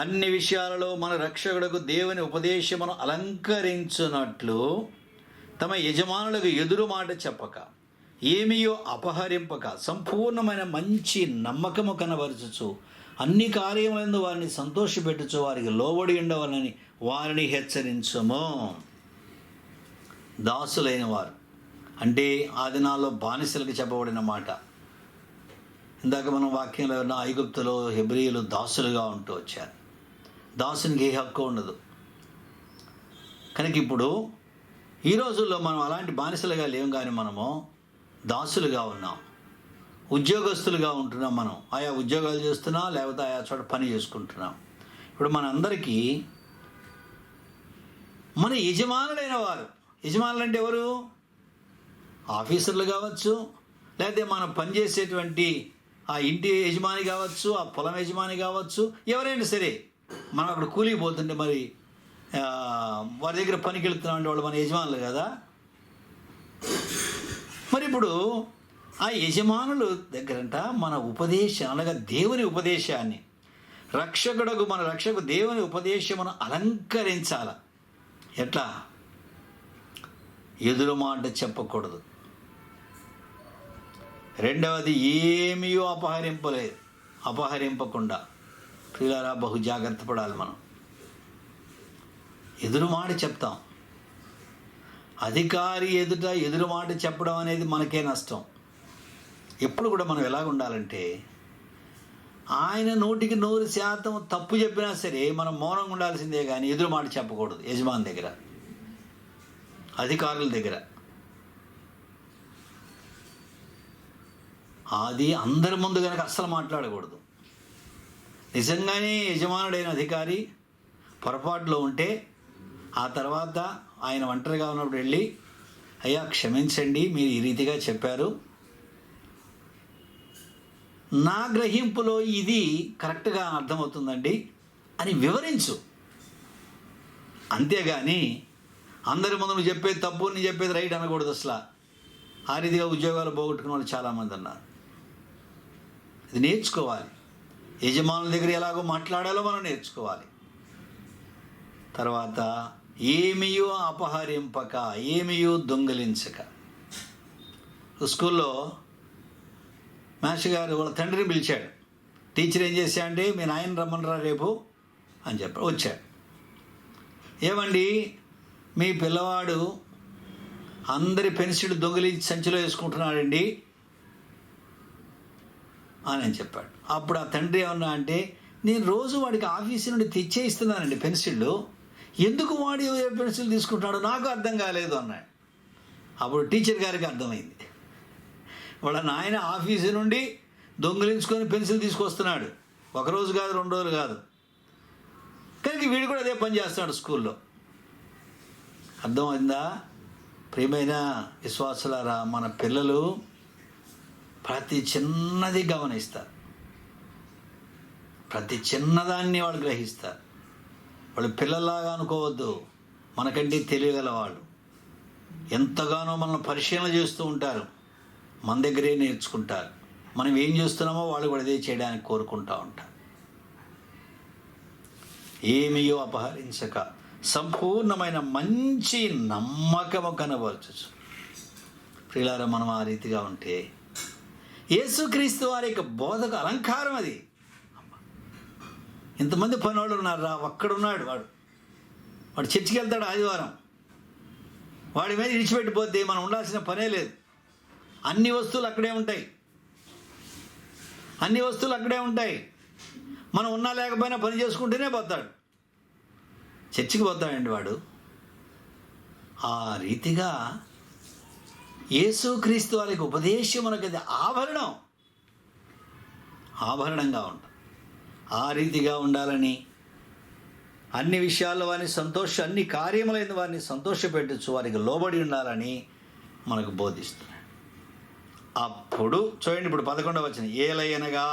అన్ని విషయాలలో మన రక్షకుడకు దేవుని ఉపదేశమును అలంకరించున్నట్లు తమ యజమానులకు ఎదురు మాట చెప్పక, ఏమియో అపహరింపక, సంపూర్ణమైన మంచి నమ్మకము కనబరచుచు అన్ని కార్యములందు వారిని సంతోషపెట్టుచు వారికి లోబడి ఉండవాలని వారిని హెచ్చరించము. దాసులైన వారు అంటే ఆ దినాల్లో బానిసలకు చెప్పబడిన మాట. ఇందాక మనం వాక్యంలో ఉన్న ఐగుప్తులో హెబ్రీయులు దాసులుగా ఉంటూ వచ్చారు. దాసునికి ఏ హక్కు ఉండదు. కనుక ఇప్పుడు ఈ రోజుల్లో మనం అలాంటి బానిసలుగా లేవు, కానీ మనము దాసులుగా ఉన్నాం, ఉద్యోగస్తులుగా ఉంటున్నాం. మనం ఆయా ఉద్యోగాలు చేస్తున్నాం, లేకపోతే ఆయా చోట పని చేసుకుంటున్నాం. ఇప్పుడు మనందరికీ మన యజమానులైన వారు, యజమానులు అంటే ఎవరు? ఆఫీసర్లు కావచ్చు, లేకపోతే మనం పనిచేసేటువంటి ఆ ఇంటి యజమాని కావచ్చు, ఆ పొలం యజమాని కావచ్చు, ఎవరైనా సరే. మనం అక్కడ కూలికి పోతుంటే మరి వారి దగ్గర పనికి వెళుతున్నాం అంటే వాళ్ళు మన యజమానులు కదా. మరి ఇప్పుడు ఆ యజమానుల దగ్గరంట మన ఉపదేశం, అనగా దేవుని ఉపదేశాన్ని, మన రక్షకు దేవుని ఉపదేశమును అలంకరించాల. ఎట్లా? ఎదురు మాట చెప్పకూడదు. రెండవది, ఏమీ అపహరింపకుండా. ప్రియులారా, బహు జాగ్రత్త పడాలి. మనం ఎదురు మాట చెప్తాం. అధికారి ఎదుట ఎదురు మాట చెప్పడం అనేది మనకే నష్టం. ఎప్పుడు కూడా మనం ఎలాగ ఉండాలంటే, ఆయన 100% తప్పు చెప్పినా సరే మనం మౌనంగా ఉండాల్సిందే, కానీ ఎదురు మాట చెప్పకూడదు. యజమాని దగ్గర, అధికారుల దగ్గర. అది అందరి ముందు కనుక అస్సలు మాట్లాడకూడదు. నిజంగానే యజమానుడైన అధికారి పొరపాటులో ఉంటే ఆ తర్వాత ఆయన ఒంటరిగా ఉన్నప్పుడు వెళ్ళి, అయ్యా క్షమించండి, మీరు ఈ రీతిగా చెప్పారు, నా గ్రహింపులో ఇది కరెక్ట్గా అర్థమవుతుందండి అని వివరించు. అంతేగాని అందరి ముందు నువ్వు చెప్పేది తప్పు, నీ చెప్పేది రైట్ అనకూడదు. అసలు ఆ రీతిగా ఉద్యోగాలు పోగొట్టుకున్న వాళ్ళు చాలామంది ఉన్నారు. ఇది నేర్చుకోవాలి. యజమానుల దగ్గర ఎలాగో మాట్లాడాలో మనం నేర్చుకోవాలి. తర్వాత ఏమీయో అపహరింపక, ఏమీయో దొంగిలించక. స్కూల్లో మాస్టర్ గారు వాళ్ళ తండ్రిని పిలిచాడు. టీచర్ ఏం చేశాడంటే, మీ నాయన రమ్మనరా రేపు అని చెప్పాడు. వచ్చాడు. ఏమండి, మీ పిల్లవాడు అందరి పెన్సిల్ దొంగిలించి సంచిలో వేసుకుంటున్నాడండి అని చెప్పాడు. అప్పుడు ఆ తండ్రి ఏమన్నా అంటే, నేను రోజు వాడికి ఆఫీసు నుండి తెచ్చే ఇస్తున్నానండి పెన్సిళ్ళు, ఎందుకు వాడు పెన్సిల్ తీసుకుంటున్నాడు నాకు అర్థం కాలేదు అన్నాడు. అప్పుడు టీచర్ గారికి అర్థమైంది, వాళ్ళ నాయన ఆఫీసు నుండి దొంగిలించుకొని పెన్సిల్ తీసుకొస్తున్నాడు, ఒకరోజు కాదు 2 రోజులు కాదు, కనుక వీడు కూడా అదే పని చేస్తున్నాడు స్కూల్లో. అర్థమైందా? ప్రియమైన విశ్వాసులారా, మన పిల్లలు ప్రతి చిన్నది గమనిస్తారు, ప్రతి చిన్నదాన్ని వాళ్ళు గ్రహిస్తారు. వాళ్ళు పిల్లల్లాగా అనుకోవద్దు, మనకంటే తెలియగల వాళ్ళు. ఎంతగానో మనల్ని పరిశీలన చేస్తూ ఉంటారు, మన దగ్గరే నేర్చుకుంటారు. మనం ఏం చేస్తున్నామో వాళ్ళు కూడా అదే చేయడానికి కోరుకుంటూ ఉంటారు. ఏమియో అపహరించక సంపూర్ణమైన మంచి నమ్మకము కనబరచు. ప్రియులారా, మనం ఆ రీతిగా ఉంటే యేసుక్రీస్తు వారి యొక్క బోధకు అలంకారం అది. ఇంతమంది పనివాళ్ళు ఉన్నారా, ఒక్కడున్నాడు వాడు చర్చికి వెళ్తాడు ఆదివారం, వాడి మీద విడిచిపెట్టిపోతే మనం ఉండాల్సిన పనే లేదు. అన్ని వస్తువులు అక్కడే ఉంటాయి, మనం ఉన్నా లేకపోయినా పని చేసుకుంటూనే పోతాడు, చర్చికి పోతాడండి వాడు. ఆ రీతిగా యేసుక్రీస్తు వారికి ఉపదేశం మనకు అది ఆభరణంగా ఉంటుంది. ఆ రీతిగా ఉండాలని, అన్ని విషయాల్లో వారిని అన్ని కార్యములైన వారిని సంతోషపెట్టచ్చు, వారికి లోబడి ఉండాలని మనకు బోధిస్తున్నాడు. అప్పుడు చూడండి, ఇప్పుడు 11వ వచనం, ఏలయనగా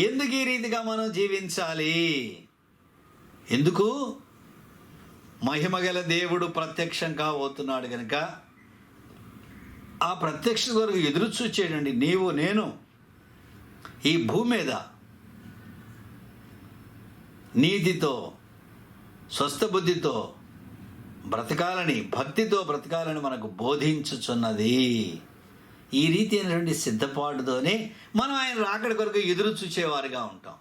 ఎందుకు ఈ రీతిగా మనం జీవించాలి? ఎందుకు? మహిమగల దేవుడు ప్రత్యక్షం కాబోతున్నాడు కనుక ఆ ప్రత్యక్ష వరకు ఎదురు చూచేయండి. నీవు నేను ఈ భూమి మీద నీతితో స్వస్థ బుద్ధితో బ్రతకాలని, భక్తితో బ్రతకాలని మనకు బోధించుచున్నది. ఈ రీతి అయినటువంటి సిద్ధపాటుతోనే మనం ఆయన రాకడ కొరకు ఎదురు చూచేవారుగా ఉంటాం.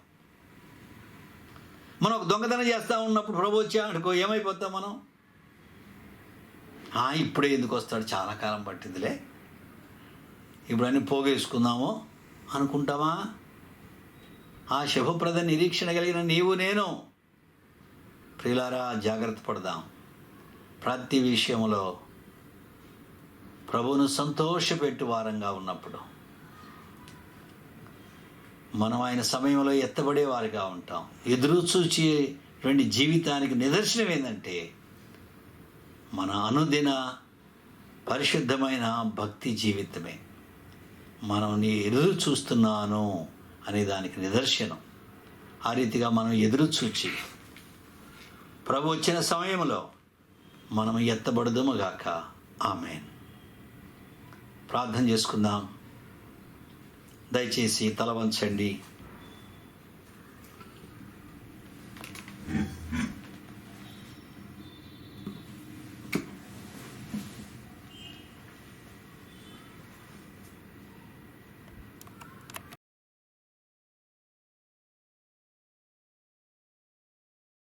మనం ఒక దొంగతనం చేస్తూ ఉన్నప్పుడు ప్రభు వచ్చామనుకో ఏమైపోతాం మనం? ఇప్పుడే ఎందుకు వస్తాడు, చాలా కాలం పట్టిందిలే, ఇప్పుడు అన్నీ పోగేసుకుందాము అనుకుంటామా? ఆ శుభప్రద నిరీక్షణ కలిగిన నీవు నేను ప్రియులారా, జాగ్రత్త పడదాం. ప్రతి విషయంలో ప్రభువును సంతోషపెట్టు వారంగా ఉన్నప్పుడు మనం ఆయన సమయంలో ఎత్తబడేవారుగా ఉంటాం. ఎదురు చూచేటువంటి జీవితానికి నిదర్శనం ఏంటంటే మన అనుదిన పరిశుద్ధమైన భక్తి జీవితమే. మనం నీ ఎదురు చూస్తున్నాను అనే దానికి నిదర్శనం. ఆ రీతిగా మనం ఎదురు చూచి ప్రభు వచ్చిన సమయంలో మనం ఎత్తబడదుముగాక. ఆమేన్. ప్రార్థన చేసుకుందాం. దయచేసి తల వంచండి.